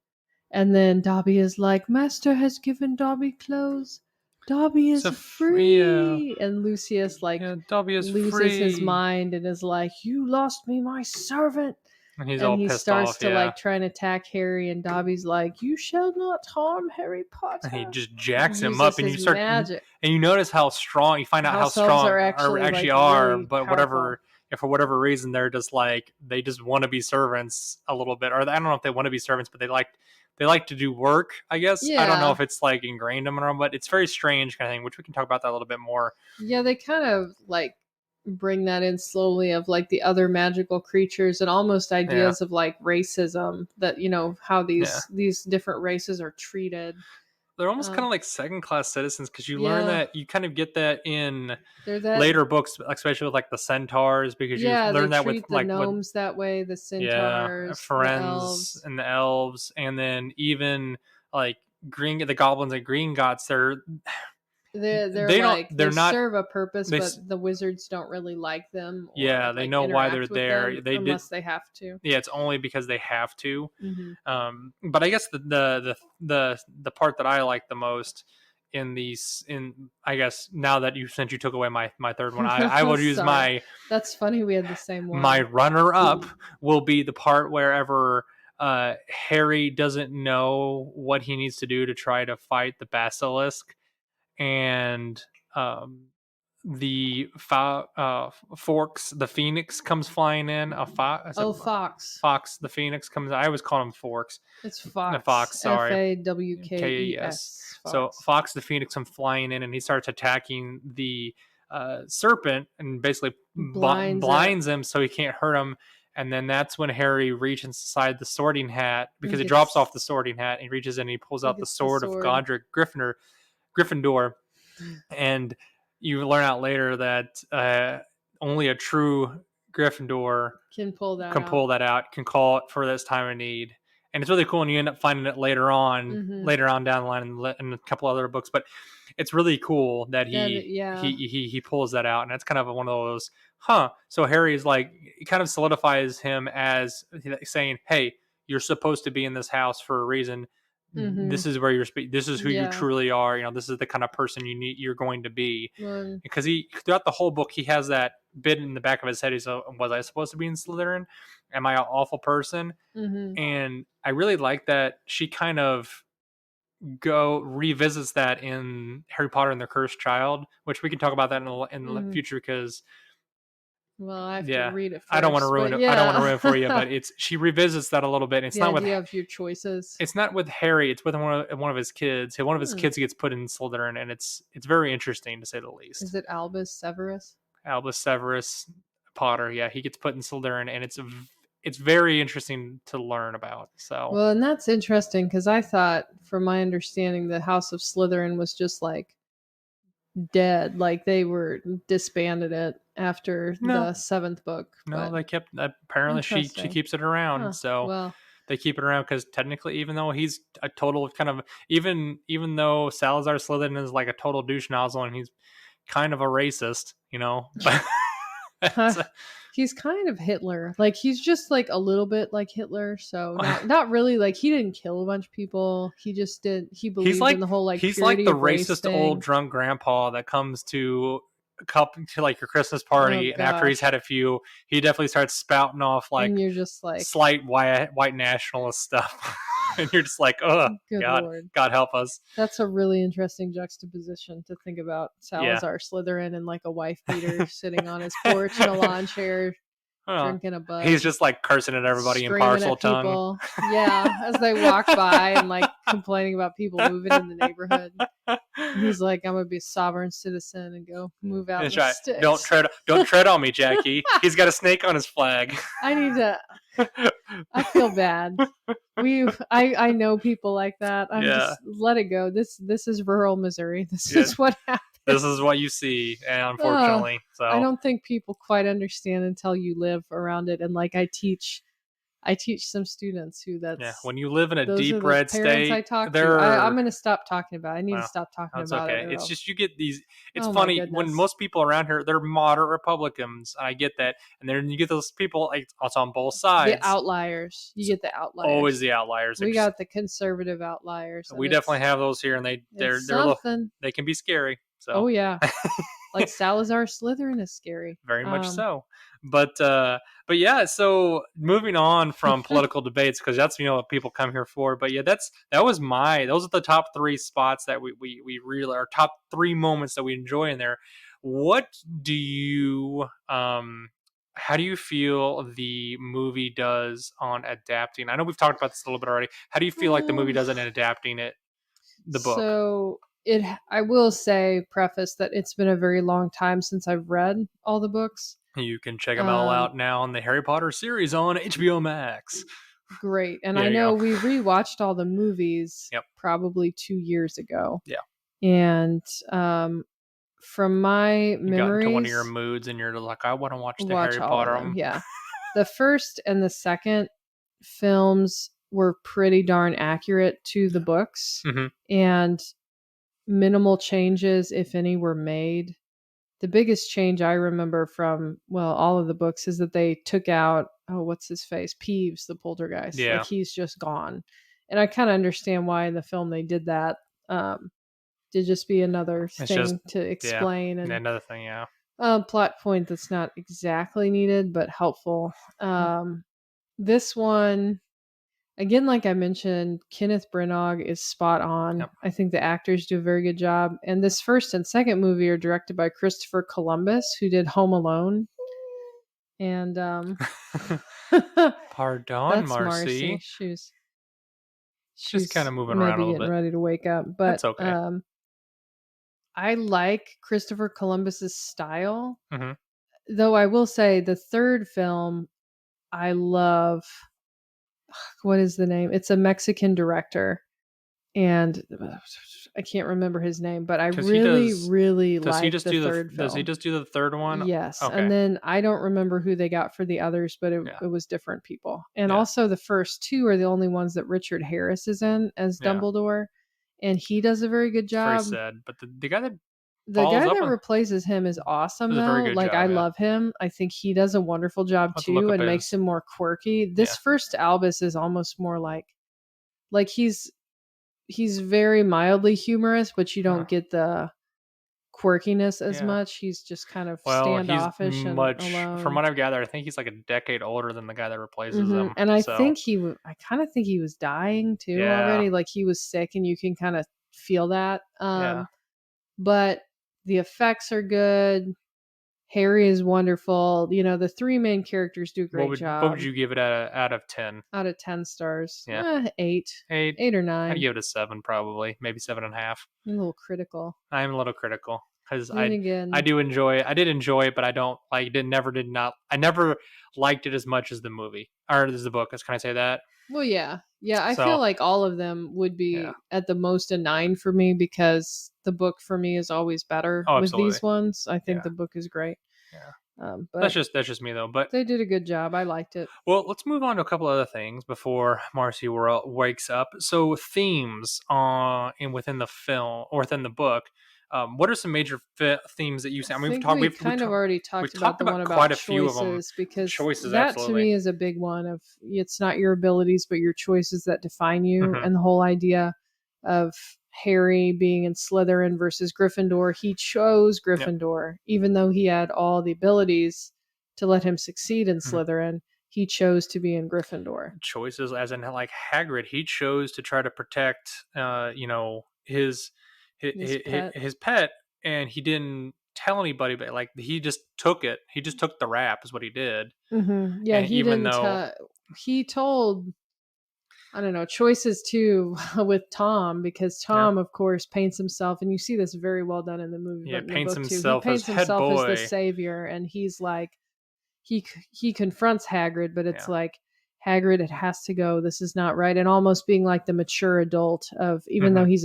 And then Dobby is like, "Master has given Dobby clothes. Dobby is so yeah, free." And Lucius yeah. Dobby is loses his free, mind and is like, "You lost me my servant." and he's And all he pissed starts off. to Yeah, like try and attack Harry, and Dobby's like, "You shall not harm Harry and he Potter." just He jacks him up, uses and you his start magic. and you notice how strong. You find out how House elves strong are are actually actually like are, really but powerful. if for whatever reason they're just like, they just want to be servants a little bit, or I don't know if they want to be servants, but they like to do work. I guess I don't know Yeah. if it's like ingrained in them, but it's very strange kind of thing, which we can talk about that a little bit more. Yeah, they kind of like bring that in slowly of like the other magical creatures, and almost Yeah, ideas of like racism, that how yeah. these different races are treated. They're almost kind Um, of like second class citizens, because you learn yeah, that, you kind of get that in they're that. later books, especially with like the centaurs, because you Yeah, they learn that with treat the like with gnomes that way, the yeah, centaurs, the friends elves. and the elves, and then even like the goblins and green gots. They not serve a purpose, they but the wizards don't really like them. Or, yeah, they know why they're there. Unless they have to. Yeah, it's only because they have to. Mm-hmm. But I guess the part that I like the most I guess now that since you took away my third one, I will use my. That's funny. We had the same one. My runner up will be the part wherever Harry doesn't know what he needs to do to try to fight the basilisk, and the Forks, the Phoenix comes flying in. Fox, the Phoenix comes. I always call him Forks. It's Fox. Fox, sorry. Fawkes. So Fox, the Phoenix, comes flying in, and he starts attacking the serpent, and basically blinds him so he can't hurt him. And then that's when Harry reaches inside the Sorting Hat, because he drops off the Sorting Hat, and he reaches in and he pulls out the sword of Godric Gryffindor. And you learn out later that only a true Gryffindor can pull that out, can call it for this time of need. And it's really cool, and you end up finding it later on down the line in a couple other books. But it's really cool that he pulls that out, and that's kind of one of those, So Harry's like, it kind of solidifies him as saying, "Hey, you're supposed to be in this house for a reason. This is where this is who you truly are. This is the kind of person you're going to be." Because throughout the whole book, he has that bit in the back of his head. He's like, was I supposed to be in Slytherin? Am I an awful person? And I really like that she kind of revisits that in Harry Potter and the Cursed Child, which we can talk about that in the future, because I have to read it first. I don't want to ruin it. I don't want to ruin it for you, but she revisits that a little bit. And it's not with your choices. It's not with Harry. It's with one of his kids. One of his kids gets put in Slytherin, and it's very interesting, to say the least. Is it Albus Severus? Albus Severus Potter. Yeah, he gets put in Slytherin, and it's very interesting to learn about. So and that's interesting, because I thought, from my understanding, the House of Slytherin was just like dead, like they were disbanded it after the 7th book. No, they kept. Apparently, she keeps it around. They keep it around because technically, even though he's a total kind of even though Salazar Slytherin is like a total douche nozzle, and he's kind of a racist, he's kind of Hitler. Like, he's just like a little bit like Hitler. So not really. Like, he didn't kill a bunch of people. He just did. He believed in the whole he's like the racist old drunk grandpa that comes to like your Christmas party, and after he's had a few, he definitely starts spouting off like, and you're just like slight white nationalist stuff. And you're just like, oh, God help us. That's a really interesting juxtaposition to think about. Salazar Slytherin and like a wife beater sitting on his porch in a lawn chair, drinking a bud. He's just like cursing at everybody in parcel tongue. As they walk by, and like complaining about people moving in the neighborhood. He's like, I'm gonna be a sovereign citizen and go move out. That's right. Sticks. Don't tread on me, Jackie. He's got a snake on his flag. I feel bad. I know people like that. Just let it go. This is rural Missouri. This is what happens. This is what you see, unfortunately. So I don't think people quite understand until you live around it. And like I teach some students who when you live in a deep red state, I'm going to stop talking about it. I need to stop talking about it. It's just, you get these, it's funny when most people around here, they're moderate Republicans. I get that. And then you get those people, like, it's on both sides. The outliers. You get the outliers. Always the outliers. We got the conservative outliers. We definitely have those here, and they can be scary. So. Oh yeah. Like Salazar Slytherin is scary. Very much so. But yeah, so moving on from political debates, because that's what people come here for. But yeah, those are the top 3 spots that we really, our top 3 moments that we enjoy in there. What do you how do you feel the movie does on adapting? I know we've talked about this a little bit already. How do you feel like the movie does in adapting the book? So I will say, preface, that it's been a very long time since I've read all the books. You can check them all out now on the Harry Potter series on HBO Max. Great. And I know we rewatched all the movies probably 2 years ago. Yeah. And from my memories, got into one of your moods and you're like, I want to watch the Harry Potter. Yeah. The first and the second films were pretty darn accurate to the books. Mm-hmm. And minimal changes, if any, were made. The biggest change I remember from, well, all of the books is that they took out, oh, what's his face? Peeves, the poltergeist. Yeah. Like, he's just gone. And I kind of understand why in the film they did that. To just be another thing to explain. Yeah, and another thing, yeah. Plot point that's not exactly needed, but helpful. This one, again, like I mentioned, Kenneth Branagh is spot on. Yep. I think the actors do a very good job. And this first and second movie are directed by Christopher Columbus, who did Home Alone. And pardon, that's Marcy. She's just kind of moving around a little bit. Ready to wake up, but that's okay. I like Christopher Columbus's style. Mm-hmm. Though I will say the third film, I love. What is the name? It's a Mexican director, and I can't remember his name, but I really like the third film. Does he just do the third one? Yes. Okay. And then I don't remember who they got for the others, but it was different people. And also the first two are the only ones that Richard Harris is in as Dumbledore, and he does a very good job. It's very sad, but the guy that replaces him is awesome, though. Like, I love him. I think he does a wonderful job too, and makes him more quirky. This first Albus is almost more like he's very mildly humorous, but you don't get the quirkiness as much. He's just kind of standoffish and alone. From what I've gathered, I think he's like a decade older than the guy that replaces him. And I think I kind of think he was dying too already. Like, he was sick, and you can kind of feel that. But the effects are good. Harry is wonderful. You know, the three main characters do a great job. What would you give it out of 10? Out of 10 stars? Yeah. 8. 8 or 9. I'd give it a 7 probably. Maybe 7.5. I'm a little critical. I'm a little critical. Because I did enjoy it, but I never liked it as much as the movie. Or as the book. Can I say that? Well, yeah. Yeah, I feel like all of them would be at the most a 9 for me, because the book for me is always better with these ones. I think the book is great. Yeah. But that's just me, though. But they did a good job. I liked it. Well, let's move on to a couple other things before Marcy wakes up. So themes within the film or within the book. What are some major themes that you see? I mean, we've kind of already talked about the one about quite a choices, few of them. Because that to me is a big one. Of it's not your abilities, but your choices that define you. Mm-hmm. And the whole idea of Harry being in Slytherin versus Gryffindor, he chose Gryffindor, even though he had all the abilities to let him succeed in Slytherin. He chose to be in Gryffindor. Choices, as in like Hagrid, he chose to try to protect, his pet, and he didn't tell anybody, but like he just took it. He just took the rap, is what he did. Mm-hmm. Yeah, and he told, I don't know, choices too with Tom, because Tom, of course, paints himself, and you see this very well done in the movie. Yeah, but paints in the book himself, too. He paints as himself head boy. As the savior, and he's like, he confronts Hagrid, but it's like, Hagrid, it has to go. This is not right, and almost being like the mature adult of, even though he's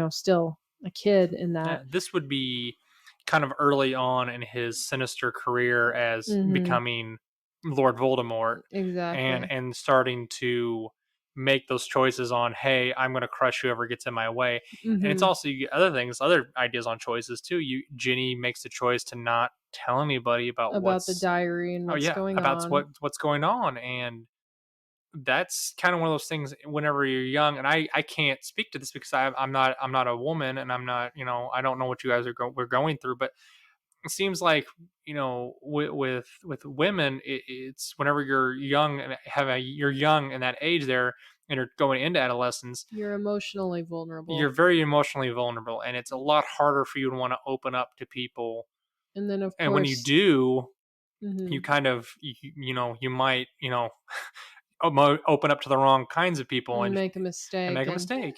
still a kid in that. This would be kind of early on in his sinister career as becoming Lord Voldemort. Exactly. And starting to make those choices on, hey, I'm going to crush whoever gets in my way. And it's also other ideas on choices too. Ginny makes the choice to not tell anybody about the diary and what's going on. About what's going on. And that's kind of one of those things whenever you're young, and I can't speak to this because I'm not a woman, and I'm not, I don't know what you guys we're going through, but it seems like, with women, it's whenever you're young and you're young in that age there, and you're going into adolescence, you're emotionally vulnerable. You're very emotionally vulnerable, and it's a lot harder for you to want to open up to people. And then of course, and when you do, you kind of, you might, open up to the wrong kinds of people and make a mistake.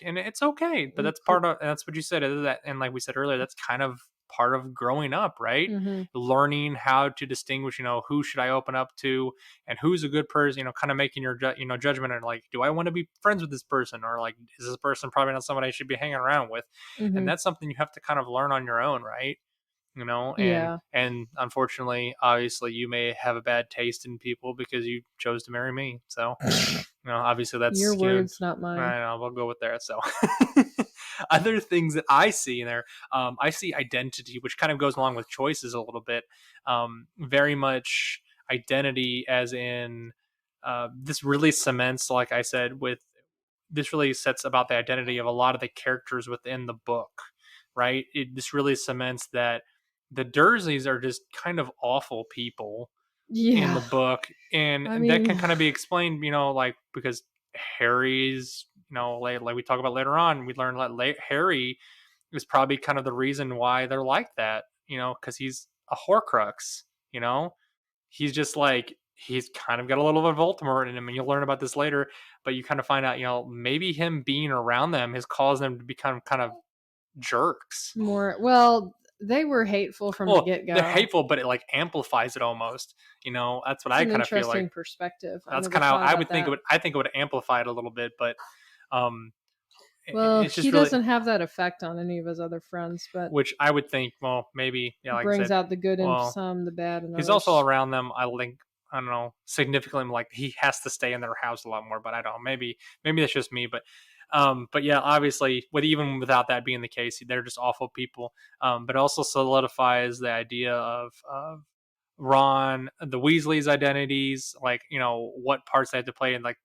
And it's okay. But that's that's what you said. And like we said earlier, that's kind of part of growing up, right? Learning how to distinguish, who should I open up to and who's a good person, kind of making your, judgment, and like, do I want to be friends with this person, or like, is this person probably not somebody I should be hanging around with? And that's something you have to kind of learn on your own, right? And unfortunately, obviously, you may have a bad taste in people because you chose to marry me. So, obviously, that's your words, not mine. I know, we'll go with that. So, other things that I see in there, I see identity, which kind of goes along with choices a little bit. Very much identity, as in this really cements, like I said, this really sets about the identity of a lot of the characters within the book, right? This really cements that the Dursleys are just kind of awful people in the book, and that can kind of be explained, like because Harry's, like we talk about later on, we learn that Harry is probably kind of the reason why they're like that, because he's a Horcrux, he's just like he's kind of got a little bit of Voldemort in him, and you'll learn about this later. But you kind of find out, maybe him being around them has caused them to become kind of jerks. They were hateful from the get-go. They're hateful, but it like amplifies it almost. That's what I kind of feel like. Interesting perspective. That's kind of how I would think it would. I think it would amplify it a little bit, but it's just he doesn't have that effect on any of his other friends, but which I would think, maybe like brings out the good in some, the bad in others. He's also around them. I don't know, significantly, like he has to stay in their house a lot more, but I don't know. Maybe that's just me, but yeah, obviously, even without that being the case, they're just awful people. But also solidifies the idea of Ron, the Weasleys' identities, like what parts they have to play, and like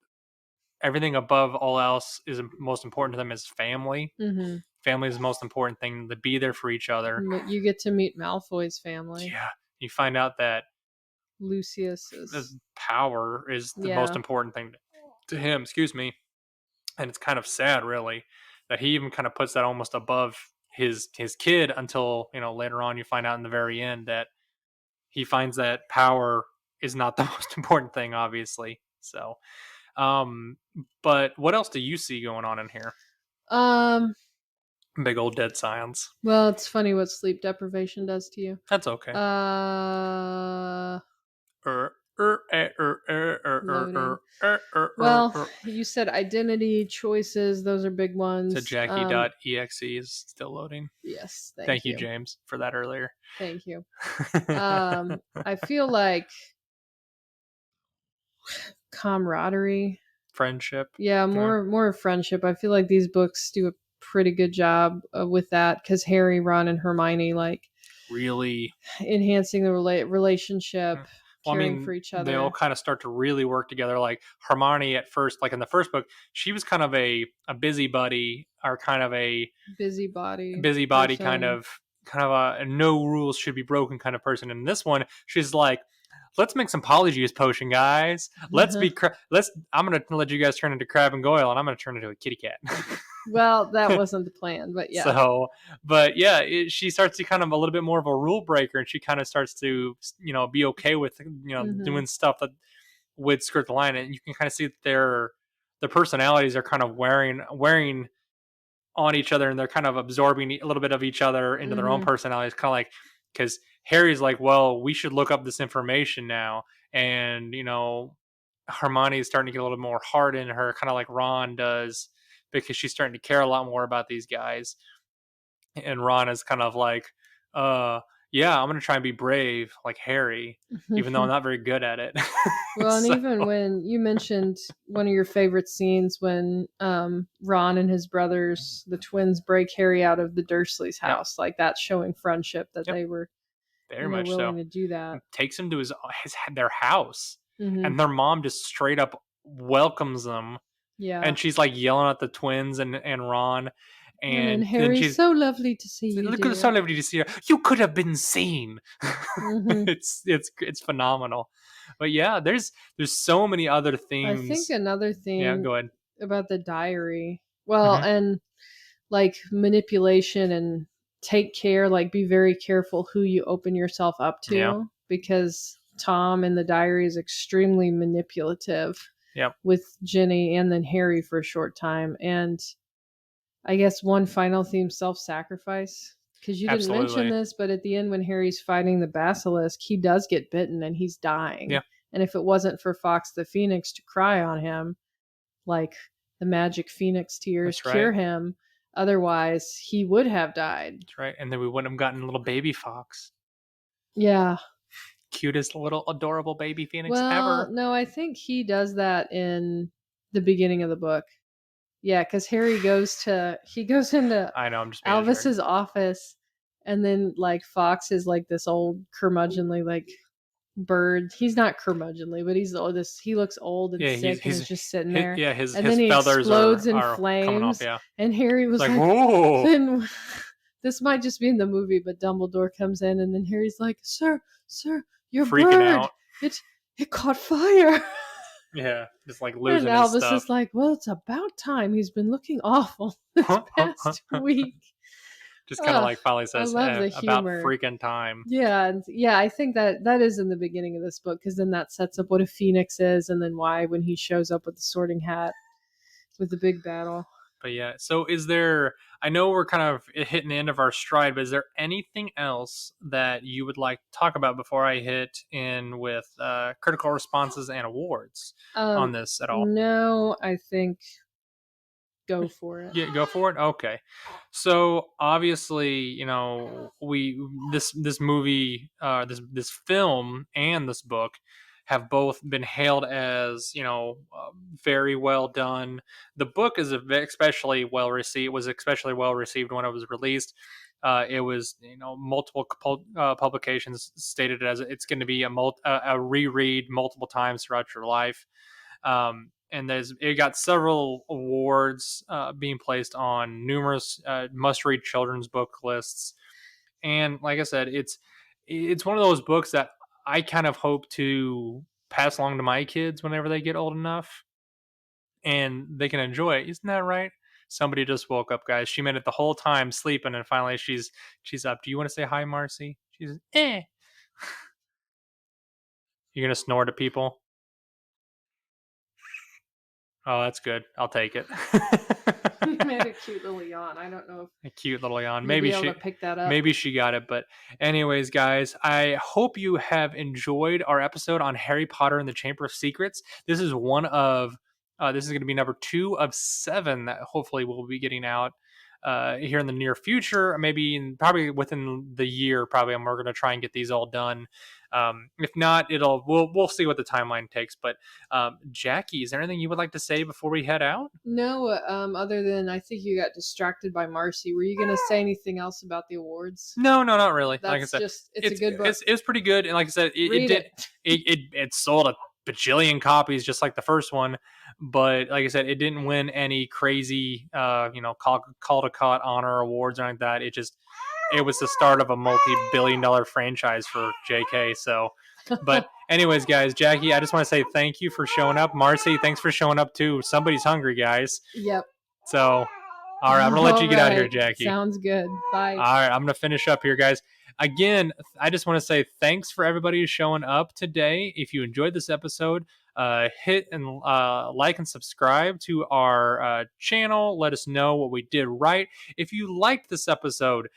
everything above all else is most important to them is family. Mm-hmm. Family is the most important thing, to be there for each other. You get to meet Malfoy's family. Yeah, you find out that Lucius's power is the most important thing to him. Excuse me. And it's kind of sad, really, that he even kind of puts that almost above his kid until, later on you find out in the very end that he finds that power is not the most important thing, obviously. So, but what else do you see going on in here? Big old dead silence. Well, it's funny what sleep deprivation does to you. That's okay. Well, you said identity, choices, those are big ones. So Jackie.exe is still loading. Yes, thank you, James, for that earlier. Thank you. I feel like camaraderie, friendship. Yeah, more friendship. I feel like these books do a pretty good job with that, because Harry, Ron, and Hermione really enhancing the relationship. Caring for each other. They all kind of start to really work together. Like Hermione at first, like in the first book, she was kind of a busybody, or kind of a busybody kind of a no rules should be broken kind of person. And this one, she's like, let's make some Polyjuice potion, guys. Let's I'm gonna let you guys turn into Crab and Goyle, and I'm gonna turn into a kitty cat. Well, that wasn't the plan, but yeah. So, but yeah, she starts to kind of a little bit more of a rule breaker, and she kind of starts to, be okay with, doing stuff that would skirt the line. And you can kind of see that their personalities are kind of wearing on each other, and they're kind of absorbing a little bit of each other into their own personalities. Kind of like, because Harry's like, well, we should look up this information now. And, Hermione is starting to get a little more hard in her, kind of like Ron does, because she's starting to care a lot more about these guys. And Ron is kind of like, yeah, I'm going to try and be brave like Harry, even though I'm not very good at it. Well, and even when you mentioned one of your favorite scenes when Ron and his brothers, the twins, break Harry out of the Dursleys' house, like that's showing friendship, that they were very much willing so to do that. Takes him to their house, and their mom just straight up welcomes them. Yeah. And she's like yelling at the twins and Ron. And Harry, so lovely to see you. Look, so lovely to see you. You could have been seen. It's phenomenal. But yeah, there's so many other things. I think another thing. Yeah, go ahead. About the diary. Well, and like manipulation, and take care. Like, be very careful who you open yourself up to, because Tom in the diary is extremely manipulative. With Ginny and then Harry for a short time. And I guess one final theme, self-sacrifice, because you didn't mention this, but at the end when Harry's fighting the basilisk, he does get bitten and he's dying. And if it wasn't for Fawkes the Phoenix to cry on him, like the magic phoenix tears cure him, otherwise he would have died. That's right. And then we wouldn't have gotten little baby Fawkes. Yeah. Cutest little adorable baby phoenix ever. No, I think he does that in the beginning of the book. Yeah, because Harry goes into I know, I'm just Albus's office, and then like Fox is like this old curmudgeonly like bird. He's not curmudgeonly, but he's this. He looks old and sick, and he's just sitting there. His and then he feathers explodes in are coming off. flames. Yeah, and Harry was like, whoa. Then this might just be in the movie, but Dumbledore comes in, and then Harry's like, "Sir, your freaking bird, out. It caught fire." Yeah, just like losing and his Albus stuff. is like, "Well, it's about time. He's been looking awful this past week." Just kind of like finally says, about humor. freaking time. Yeah, I think that is in the beginning of this book, because then that sets up what a phoenix is, and then why when he shows up with the Sorting Hat with the big battle. But yeah, so is there, I know we're kind of hitting the end of our stride, but is there anything else that you would like to talk about before I hit in with critical responses and awards on this at all? No, I think go for it. Yeah, go for it. Okay. So obviously, this movie, this film and this book have both been hailed as, very well done. The book is especially well received. Was especially well received when it was released. It was, multiple publications stated it as it's going to be a reread multiple times throughout your life. And it got several awards being placed on numerous must-read children's book lists. And like I said, it's one of those books that I kind of hope to pass along to my kids whenever they get old enough, and they can enjoy it. Isn't that right? Somebody just woke up, guys. She made it the whole time sleeping, and finally she's up. Do you want to say hi, Marcy? She's eh. You're gonna snore to people? Oh, that's good. I'll take it. You made a cute little yawn. I don't know if a cute little yawn. Maybe she pick that up. Maybe she got it. But anyways, guys, I hope you have enjoyed our episode on Harry Potter and the Chamber of Secrets. This is this is going to be number 2 of 7 that hopefully we'll be getting out here in the near future. Maybe probably within the year. Probably we're going to try and get these all done. If not, we'll see what the timeline takes. But Jackie, is there anything you would like to say before we head out? No, other than I think you got distracted by Marcy. Were you going to say anything else about the awards? No, not really. That's like I said, it's a good book. It's pretty good, and like I said, it sold a bajillion copies just like the first one. But like I said, it didn't win any crazy, Caldecott honor awards or anything like that. It was the start of a multi-billion-dollar franchise for JK. So, but anyways, guys, Jackie, I just want to say thank you for showing up. Marcy, thanks for showing up too. Somebody's hungry, guys. Yep. So, all right, I'm going to let you get out of here, Jackie. Sounds good. Bye. All right, I'm going to finish up here, guys. Again, I just want to say thanks for everybody showing up today. If you enjoyed this episode, hit and like and subscribe to our channel. Let us know what we did right. If you liked this episode,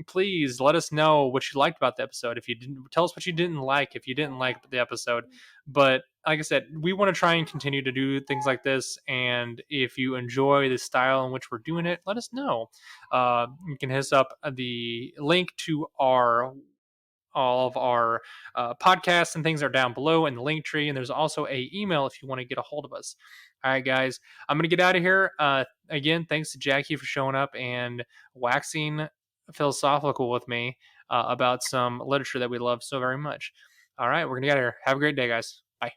please let us know what you liked about the episode. If you didn't, tell us what you didn't like if you didn't like the episode. But like I said, we want to try and continue to do things like this, and if you enjoy the style in which we're doing it, let us know. You can hit us up the link to all of our podcasts and things are down below in the link tree, and there's also a email if you want to get a hold of us. All right, guys, I'm gonna get out of here. Again, thanks to Jackie for showing up and waxing philosophical with me about some literature that we love so very much. All right, we're gonna get out of here. Have a great day, guys. Bye.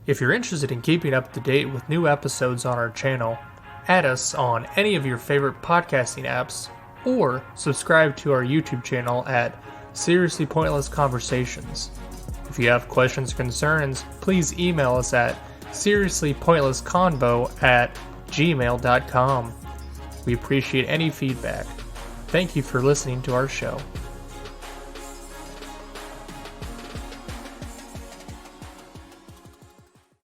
If you're interested in keeping up to date with new episodes on our channel, add us on any of your favorite podcasting apps, or subscribe to our YouTube channel at Seriously Pointless Conversations. If you have questions or concerns, please email us at seriouslypointlessconvo@gmail.com. We appreciate any feedback. Thank you for listening to our show.